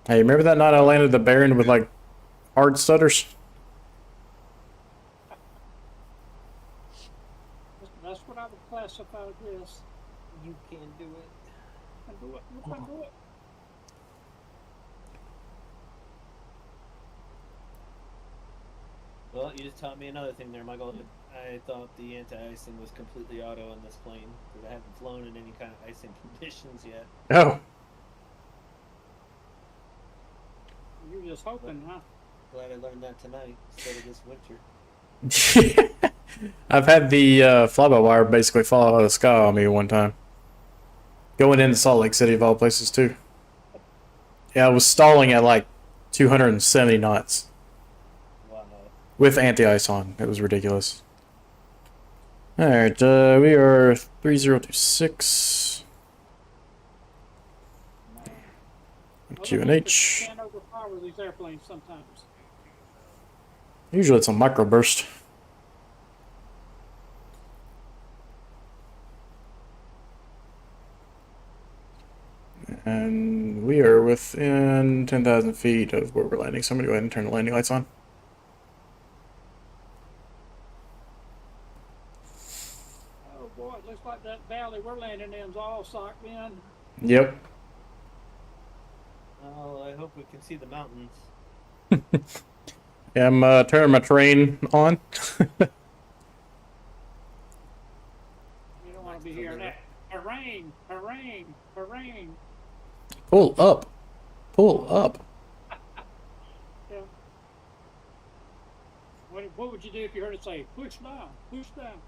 Speaker 1: Hey, remember that night I landed the Baron with like hard stutters?
Speaker 2: That's what I would classify this.
Speaker 5: You can do it.
Speaker 2: I do it. You can do it.
Speaker 5: Well, you just taught me another thing there, Michael. I thought the anti-icing was completely auto on this plane, because I haven't flown in any kind of icing conditions yet.
Speaker 1: Oh.
Speaker 2: You were just hoping, huh?
Speaker 5: Glad I learned that tonight instead of this winter.
Speaker 1: I've had the fly-by-wire basically fall out of the sky on me one time. Going into Salt Lake City of all places too. Yeah, I was stalling at like 270 knots.
Speaker 5: Wow.
Speaker 1: With anti-ice on. It was ridiculous. Alright, we are 3026. QNH.
Speaker 2: Can't overpower these airplanes sometimes.
Speaker 1: Usually it's a microburst. And we are within 10,000 feet of where we're landing. So I'm going to go ahead and turn the landing lights on.
Speaker 2: Oh boy, it looks like that valley we're landing in is all socked in.
Speaker 1: Yep.
Speaker 5: Oh, I hope we can see the mountains.
Speaker 1: Yeah, I'm turning my terrain on.
Speaker 2: You don't want to be hearing that. Hurrain, hurrain, hurrain.
Speaker 1: Pull up. Pull up.
Speaker 2: Yeah. What would you do if you heard it say, push down, push down?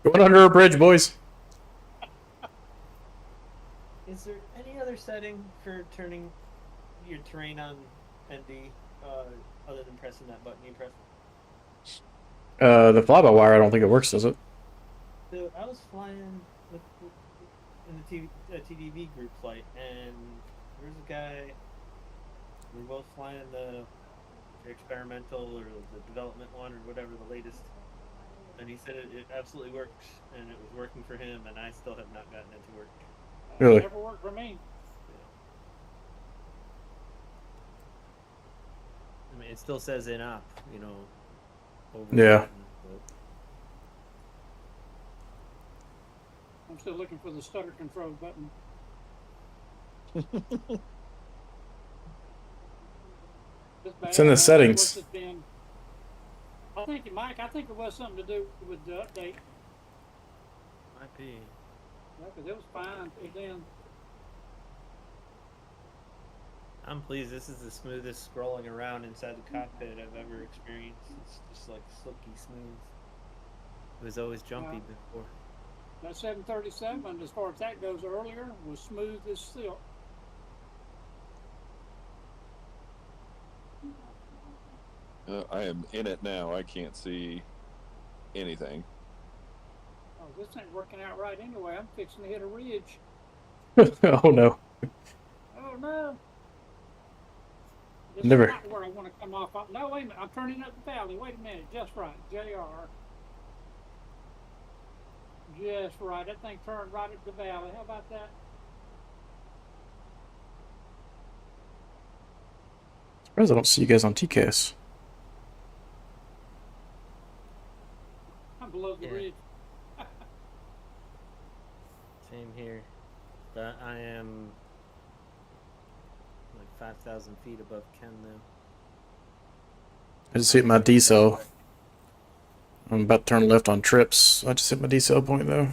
Speaker 1: Going under a bridge, boys.
Speaker 5: Is there any other setting for turning your terrain on ND other than pressing that button you press?
Speaker 1: The fly-by-wire, I don't think it works, does it?
Speaker 5: So I was flying in the TDV group flight, and there's a guy. We were both flying the experimental or the development one or whatever, the latest. And he said it absolutely works, and it was working for him, and I still have not gotten it to work.
Speaker 1: Really?
Speaker 2: Never worked for me.
Speaker 5: I mean, it still says in op, you know. Over
Speaker 1: Yeah.
Speaker 5: button, but
Speaker 2: I'm still looking for the stutter control button.
Speaker 1: It's in the settings.
Speaker 2: I think, Mike, I think it was something to do with the update.
Speaker 5: might be.
Speaker 2: Yeah, because it was fine. And then,
Speaker 5: I'm pleased. This is the smoothest scrolling around inside the cockpit I've ever experienced. It's just like silky smooth. It was always jumpy before.
Speaker 2: that 737, as far as that goes earlier, was smooth as silk.
Speaker 3: I am in it now. I can't see anything.
Speaker 2: Oh, this ain't working out right anyway. I'm fixing to hit a ridge.
Speaker 1: Oh no.
Speaker 2: Oh no. This
Speaker 1: Never.
Speaker 2: is not where I want to come off. No, wait a minute. I'm turning up the valley. Wait a minute. Just right. JR. Just right. That thing turned right up the valley. How about that?
Speaker 1: Surprised I don't see you guys on TCAS.
Speaker 2: I'm below the
Speaker 5: Yeah.
Speaker 2: ridge.
Speaker 5: Same here. But I am like 5,000 feet above Ken now.
Speaker 1: I just hit my decel. I'm about to turn left on trips. I just hit my decel point though.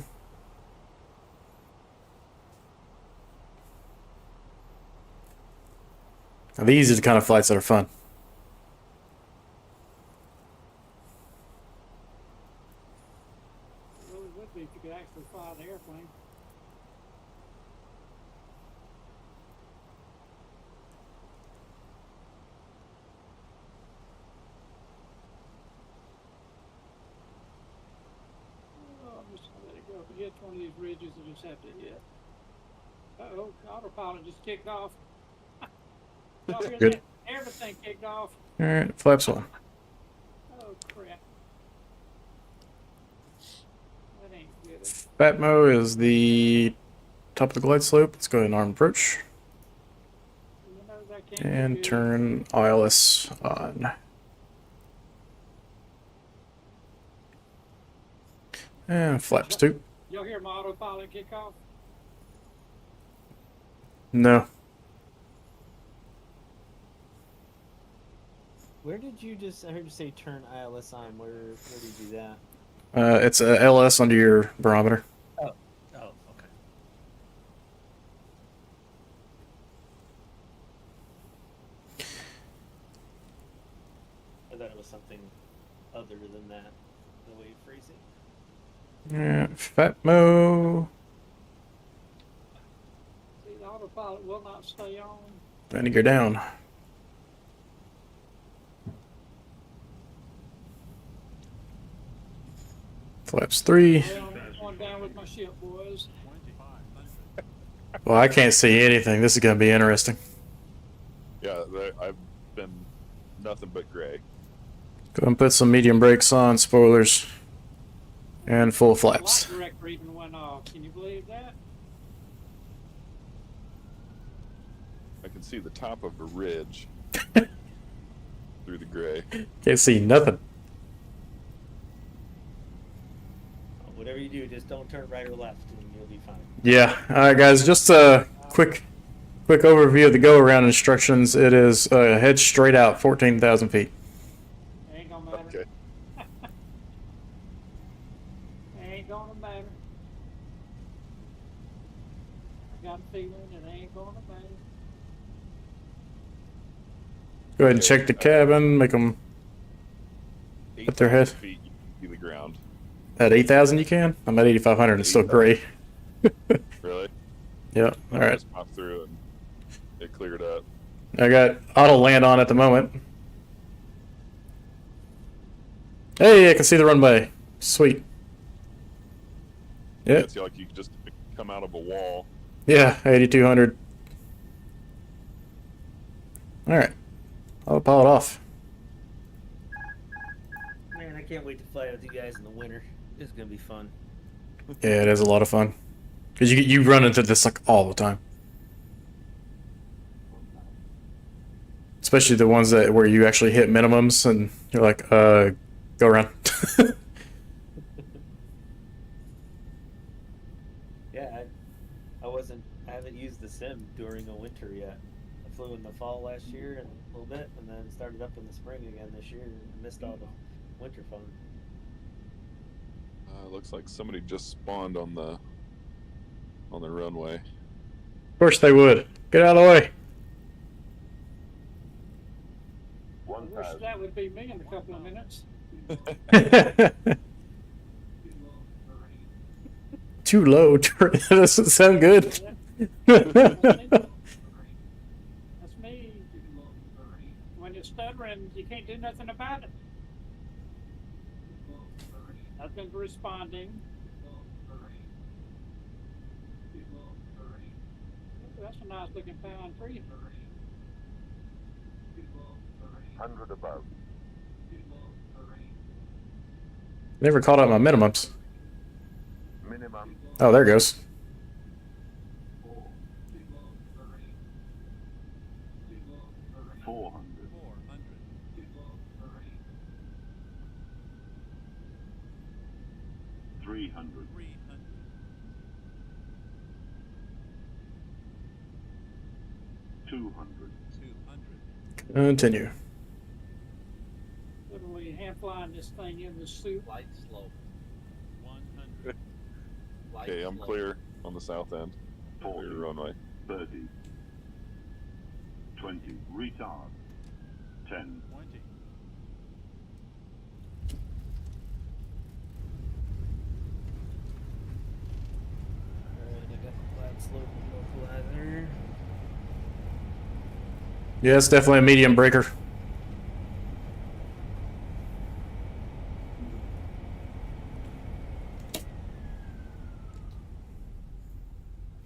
Speaker 1: Now, these are the kind of flights that are fun.
Speaker 2: Really Would be if you could actually fly the airplane. Oh, I'm just gonna let it go. If you hit one of these ridges, you just have to hit. Uh-oh, autopilot just kicked off. Y'all hear
Speaker 1: Good.
Speaker 2: that? Everything kicked off.
Speaker 1: All right, flaps one.
Speaker 2: Oh, crap. That ain't good.
Speaker 1: Fatmo is the top of the glide slope. Let's go ahead and arm approach.
Speaker 2: You know, that can't be
Speaker 1: And
Speaker 2: good.
Speaker 1: turn ILS on. And flaps 2.
Speaker 2: Y'all hear my autopilot kick off?
Speaker 1: No.
Speaker 5: Where did you just? I heard you say turn ILS on. Where did you do that?
Speaker 1: It's a LS under your barometer.
Speaker 5: Oh, okay. I thought it was something other than that. The way you phrase it.
Speaker 1: Yeah, Fatmo.
Speaker 2: See, the autopilot will not stay on.
Speaker 1: Trying to go down. Flaps 3.
Speaker 2: Well, I'm going down with my ship, boys.
Speaker 1: Well, I can't see anything. This is going to be interesting.
Speaker 3: Yeah, I've been nothing but gray.
Speaker 1: Go and put some medium brakes on, spoilers, and full flaps.
Speaker 2: Light director even went off. Can you believe that?
Speaker 3: I can see the top of a ridge through the gray.
Speaker 1: Can't see nothing.
Speaker 4: Whatever you do, just don't turn right or left, and you'll be fine.
Speaker 1: Yeah. All right, guys. Just a quick overview of the go-around instructions. It is head straight out, 14,000 feet.
Speaker 2: Ain't gonna matter.
Speaker 3: Okay.
Speaker 2: Ain't gonna matter. I got a feeling it ain't gonna matter.
Speaker 1: Go ahead and check the cabin. Make them Put their head.
Speaker 3: 8,000 feet, you can see the ground.
Speaker 1: at 8,000. You can. I'm at 8,500. It's still gray.
Speaker 3: Really?
Speaker 1: Yeah. All right.
Speaker 3: Just popped through and it cleared up.
Speaker 1: I got auto land on at the moment. Hey, I can see the runway. Sweet. Yeah.
Speaker 3: It's like you just come out of a wall.
Speaker 1: Yeah, 8,200. All right. Autopilot off.
Speaker 4: Man, I can't wait to fly with you guys in the winter. It's gonna be fun.
Speaker 1: Yeah, it is a lot of fun. Because you run into this like all the time. Especially the ones that where you actually hit minimums and you're like, go around.
Speaker 5: Yeah, I haven't used the sim during a winter yet. I flew in the fall last year and a little bit, and then started up in the spring again this year. And missed all the winter fun.
Speaker 3: Looks like somebody just spawned on the runway.
Speaker 1: Of course they would. Get out of the way.
Speaker 2: I wish that would be me in a couple of minutes.
Speaker 1: Too low. That doesn't sound good.
Speaker 2: That's me. When you're stuttering, you can't do nothing about it. Nothing's responding. That's a nice looking pine tree.
Speaker 7: 100 above.
Speaker 1: Never caught up my minimums.
Speaker 7: Minimum.
Speaker 1: Oh, there it goes.
Speaker 7: $400. 300. 200.
Speaker 1: Continue.
Speaker 2: Literally hand flying this thing in the soup.
Speaker 5: Light slope. 100.
Speaker 3: Okay, I'm clear on the south end. Clear runway.
Speaker 7: 30. 20. Retard. 10.
Speaker 8: 20.
Speaker 5: load localizer.
Speaker 1: Yeah, it's definitely a medium breaker.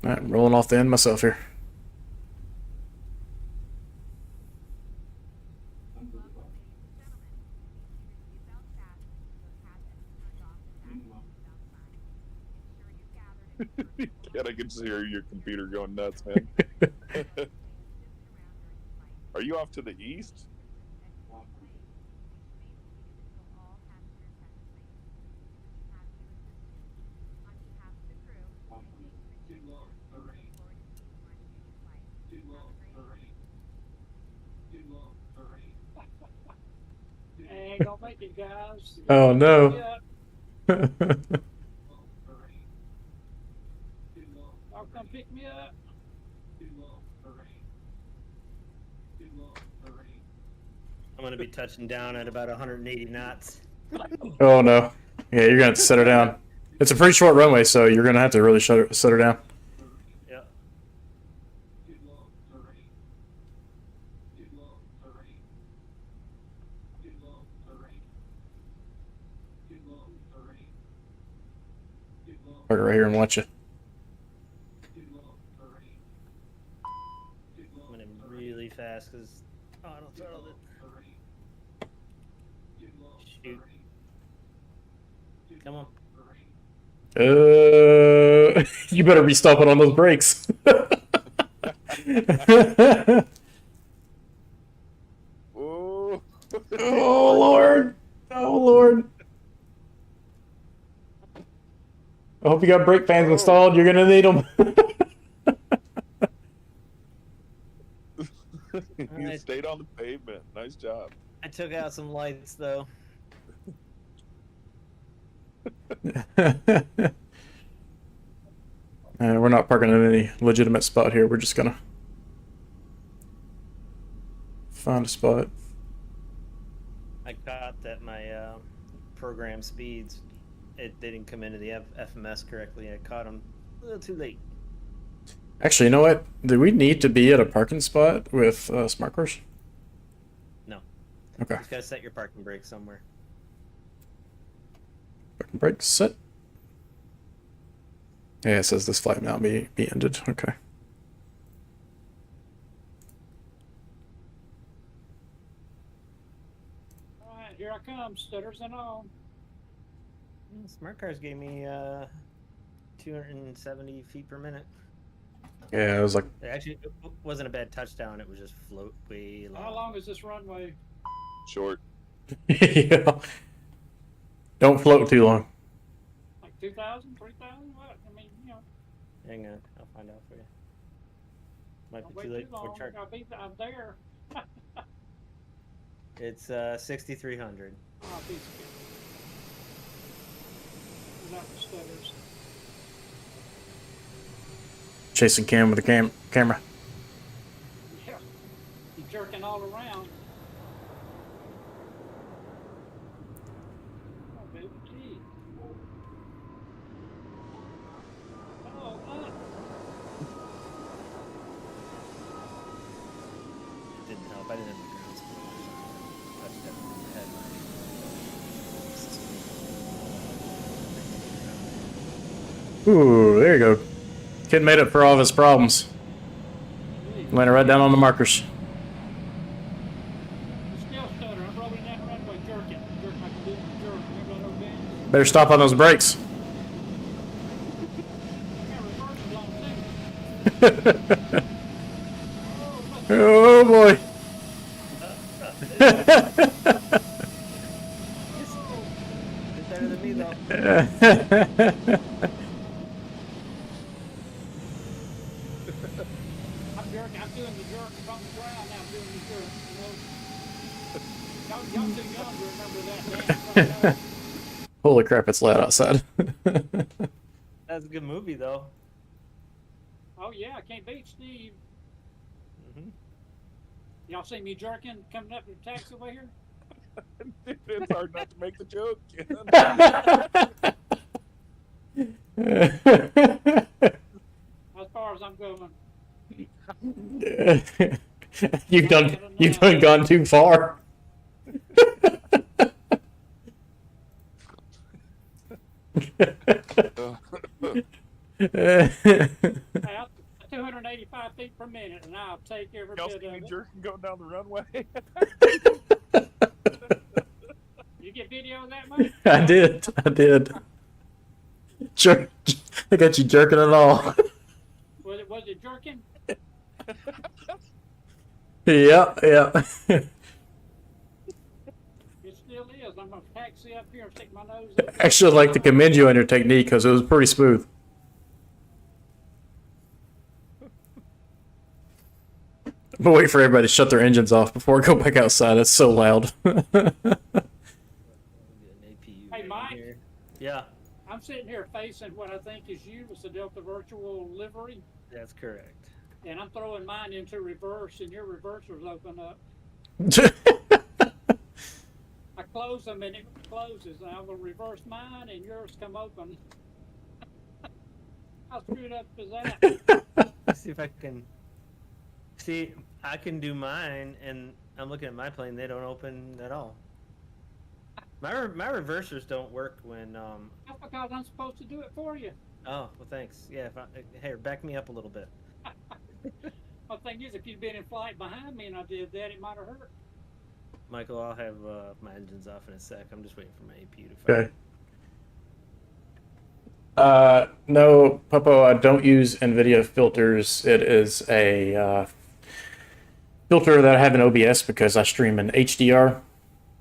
Speaker 1: All right, I'm rolling off the end myself here.
Speaker 3: Yeah, I can just hear your computer going nuts, man. Are you off to the east?
Speaker 2: Ain't gonna make it, guys.
Speaker 1: Oh, no.
Speaker 2: Yeah, y'all come pick me up.
Speaker 5: I'm gonna be touching down at about 180 knots.
Speaker 1: Oh no. Yeah, you're gonna have to set her down. It's a pretty short runway, so you're gonna have to really set her down.
Speaker 5: Yeah.
Speaker 1: Park her right here and watch you.
Speaker 5: I'm gonna really fast because auto throttled it. Shoot. Come on.
Speaker 1: You better be stopping on those brakes.
Speaker 3: Oh,
Speaker 1: Oh Lord! Oh Lord! I hope you got brake fans installed. You're gonna need them.
Speaker 3: you
Speaker 5: Alright.
Speaker 3: stayed on the pavement. Nice job.
Speaker 5: I took out some lights though.
Speaker 1: We're not parking in any legitimate spot here. We're just gonna find a spot.
Speaker 5: I caught that my program speeds, they didn't come into the FMS correctly. I caught them a little too late.
Speaker 1: Actually, you know what? Do we need to be at a parking spot with smart cars?
Speaker 5: No.
Speaker 1: Okay.
Speaker 5: You just gotta set your parking brake somewhere.
Speaker 1: Parking brake set. Yeah, it says this flight now be ended. Okay.
Speaker 2: All right, here I come, stutters and all.
Speaker 5: Smart cars gave me 270 feet per minute.
Speaker 1: Yeah, it was like
Speaker 5: It actually wasn't a bad touchdown. It was just float way low.
Speaker 2: How long is this runway?
Speaker 3: Short.
Speaker 1: yeah. Don't float too long.
Speaker 2: Like 2,000, 3,000? What? I mean, you know,
Speaker 5: Hang on, I'll find out for you. Might
Speaker 2: don't
Speaker 5: be
Speaker 2: wait
Speaker 5: too
Speaker 2: too
Speaker 5: late for
Speaker 2: long.
Speaker 5: chart.
Speaker 2: I'm there.
Speaker 5: It's 6,300.
Speaker 2: Oh, piece of cake. Not the stutters.
Speaker 1: Chasing Cam with the camera.
Speaker 2: Yeah, you jerking all around. Oh, baby T. Oh, up.
Speaker 5: It didn't help. I didn't have the ground support. Touchdown in the headline.
Speaker 1: Ooh, there you go. Kid made up for all of his problems.
Speaker 2: Hey,
Speaker 1: Landed right down on the markers.
Speaker 2: still stutter. I'm rolling that runway jerking. Jerk like a little jerk. Remember those bands?
Speaker 1: Better stop on those brakes.
Speaker 2: Yeah, reverse is on too.
Speaker 1: Oh boy.
Speaker 5: Did better than me though.
Speaker 2: I'm jerking. I'm doing the jerk from the ground. Now I'm doing the jerk. You know, y'all too young to remember that dance.
Speaker 1: Holy crap, it's loud outside.
Speaker 5: That's a good movie though.
Speaker 2: Oh yeah, I can't beat Steve.
Speaker 5: Mm-hmm.
Speaker 2: Y'all see me jerking coming up the taxiway here?
Speaker 3: Dude, it's hard not to make the joke.
Speaker 2: As far as
Speaker 1: you've done gone too far.
Speaker 2: Hey, 285 feet per minute, and I'll take every bit of it.
Speaker 3: jerking going down the runway.
Speaker 2: You get video of that, Mike?
Speaker 1: I did. Jerk. I got you jerking it all.
Speaker 2: Was it jerking?
Speaker 1: Yeah.
Speaker 2: It still is. I'm gonna taxi up here and stick my nose up.
Speaker 1: Actually, I'd like to commend you on your technique because it was pretty smooth. But wait for everybody to shut their engines off before I go back outside. It's so loud.
Speaker 2: Hey, Mike.
Speaker 5: Yeah,
Speaker 2: I'm sitting here facing what I think is you. It's the Delta Virtual livery,
Speaker 5: that's correct.
Speaker 2: and I'm throwing mine into reverse, and your reversers open up. I close them, and it closes. And I will reverse mine, and yours come open. How screwed up is that?
Speaker 5: Let's see if I can. See, I can do mine, and I'm looking at my plane. They don't open at all. My reversers don't work when.
Speaker 2: That's because I'm supposed to do it for you.
Speaker 5: Oh, well, thanks. Yeah, hey, back me up a little bit.
Speaker 2: Well, the thing is, if you'd been in flight behind me and I did that, it might have hurt.
Speaker 5: Michael, I'll have my engines off in a sec. I'm just waiting for my APU to fire.
Speaker 1: Okay. No, Popo, I don't use NVIDIA filters. It is a filter that I have in OBS because I stream in HDR.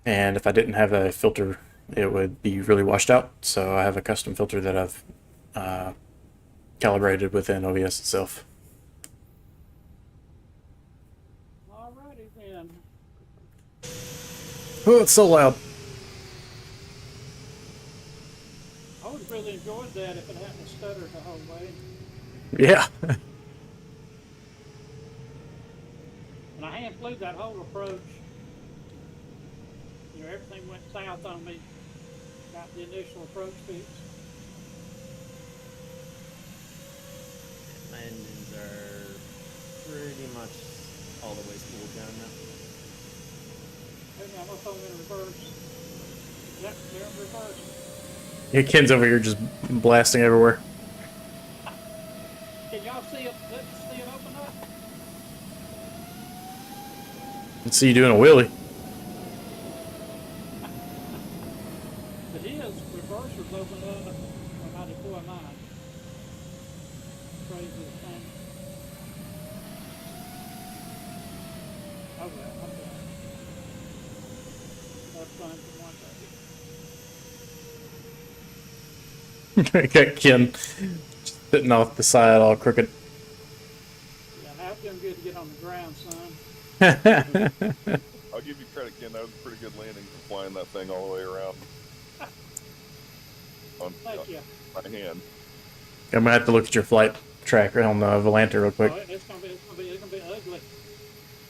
Speaker 1: And if I didn't have a filter, it would be really washed out. So I have a custom filter that I've calibrated within OBS itself.
Speaker 2: Alrighty then.
Speaker 1: Oh, it's so loud.
Speaker 2: I would have really enjoyed that if it hadn't stuttered the whole way.
Speaker 1: Yeah.
Speaker 2: And I hand flew that whole approach. You know, everything went south on me. Got the initial approach fixed.
Speaker 5: My engines are pretty much all the way spooled down now.
Speaker 2: Maybe I'm gonna throw them in reverse. Yep, they're in reverse.
Speaker 1: Yeah, Ken's over here just blasting everywhere.
Speaker 2: Can y'all see it open up?
Speaker 1: Let's see you doing a wheelie.
Speaker 2: It is. Reversers open up when I deploy mine. Crazy thing. Oh well, okay. That's fine for one thing.
Speaker 1: Got Ken sitting off the side all crooked.
Speaker 2: Yeah, now it's doing good to get on the ground, son.
Speaker 3: I'll give you credit, Ken. That was a pretty good landing for flying that thing all the way around. On
Speaker 2: Thank you.
Speaker 3: my hand.
Speaker 1: I'm gonna have to look at your flight tracker on the Volanta real quick.
Speaker 2: Oh, it's gonna be ugly.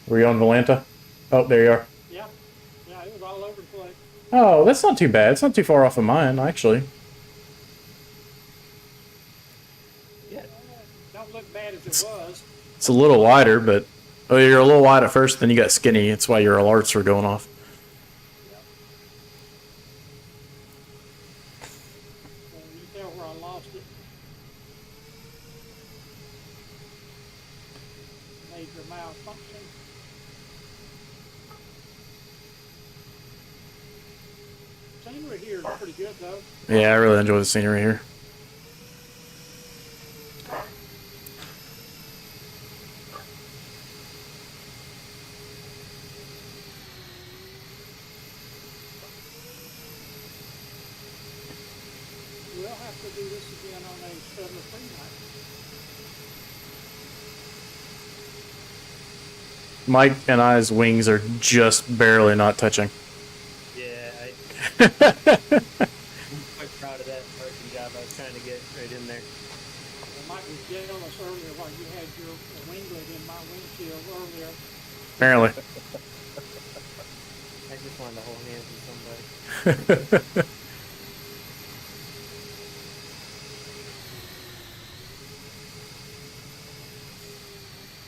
Speaker 1: Were you on Volanta? Oh, there you are.
Speaker 2: Yeah. Yeah, it was all over the place.
Speaker 1: Oh, that's not too bad. It's not too far off of mine, actually.
Speaker 2: Don't look bad as it was.
Speaker 1: It's a little wider, but oh, you're a little wide at first, then you got skinny. That's why your alerts were going off.
Speaker 2: Yep. So you can tell where I lost it. Major malfunction. Scenery here is pretty good though.
Speaker 1: Yeah, I really enjoy the scenery here.
Speaker 2: We'll have to do this again on a 703 night.
Speaker 1: Mike and I's wings are just barely not touching.
Speaker 5: Yeah, I'm quite proud of that parking job. I was trying to get right in there.
Speaker 2: Well, Mike was jealous earlier while you had your winglet in my windshield earlier.
Speaker 1: Apparently.
Speaker 5: I just wanted to hold hands with somebody.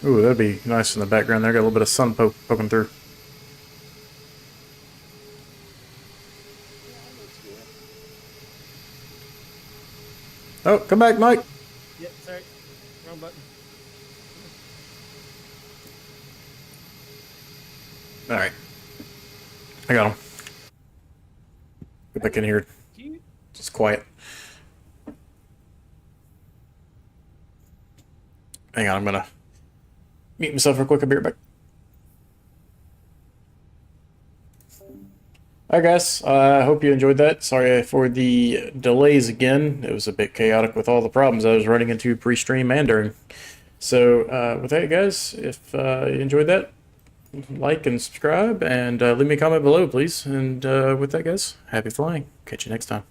Speaker 1: Ooh, that'd be nice in the background there. Got a little bit of sun poking through.
Speaker 2: Yeah, that looks good.
Speaker 1: Oh, come back, Mike.
Speaker 5: Yep, sorry. Wrong button.
Speaker 1: All right. I got him. Get back in here.
Speaker 2: Do you,
Speaker 1: It's quiet. Hang on, I'm gonna mute myself real quick. I'll be right back. Alright guys, I hope you enjoyed that. Sorry for the delays again. It was a bit chaotic with all the problems I was running into pre-stream and during. So with that guys, if you enjoyed that, like and subscribe and leave me a comment below please. And with that guys, happy flying. Catch you next time.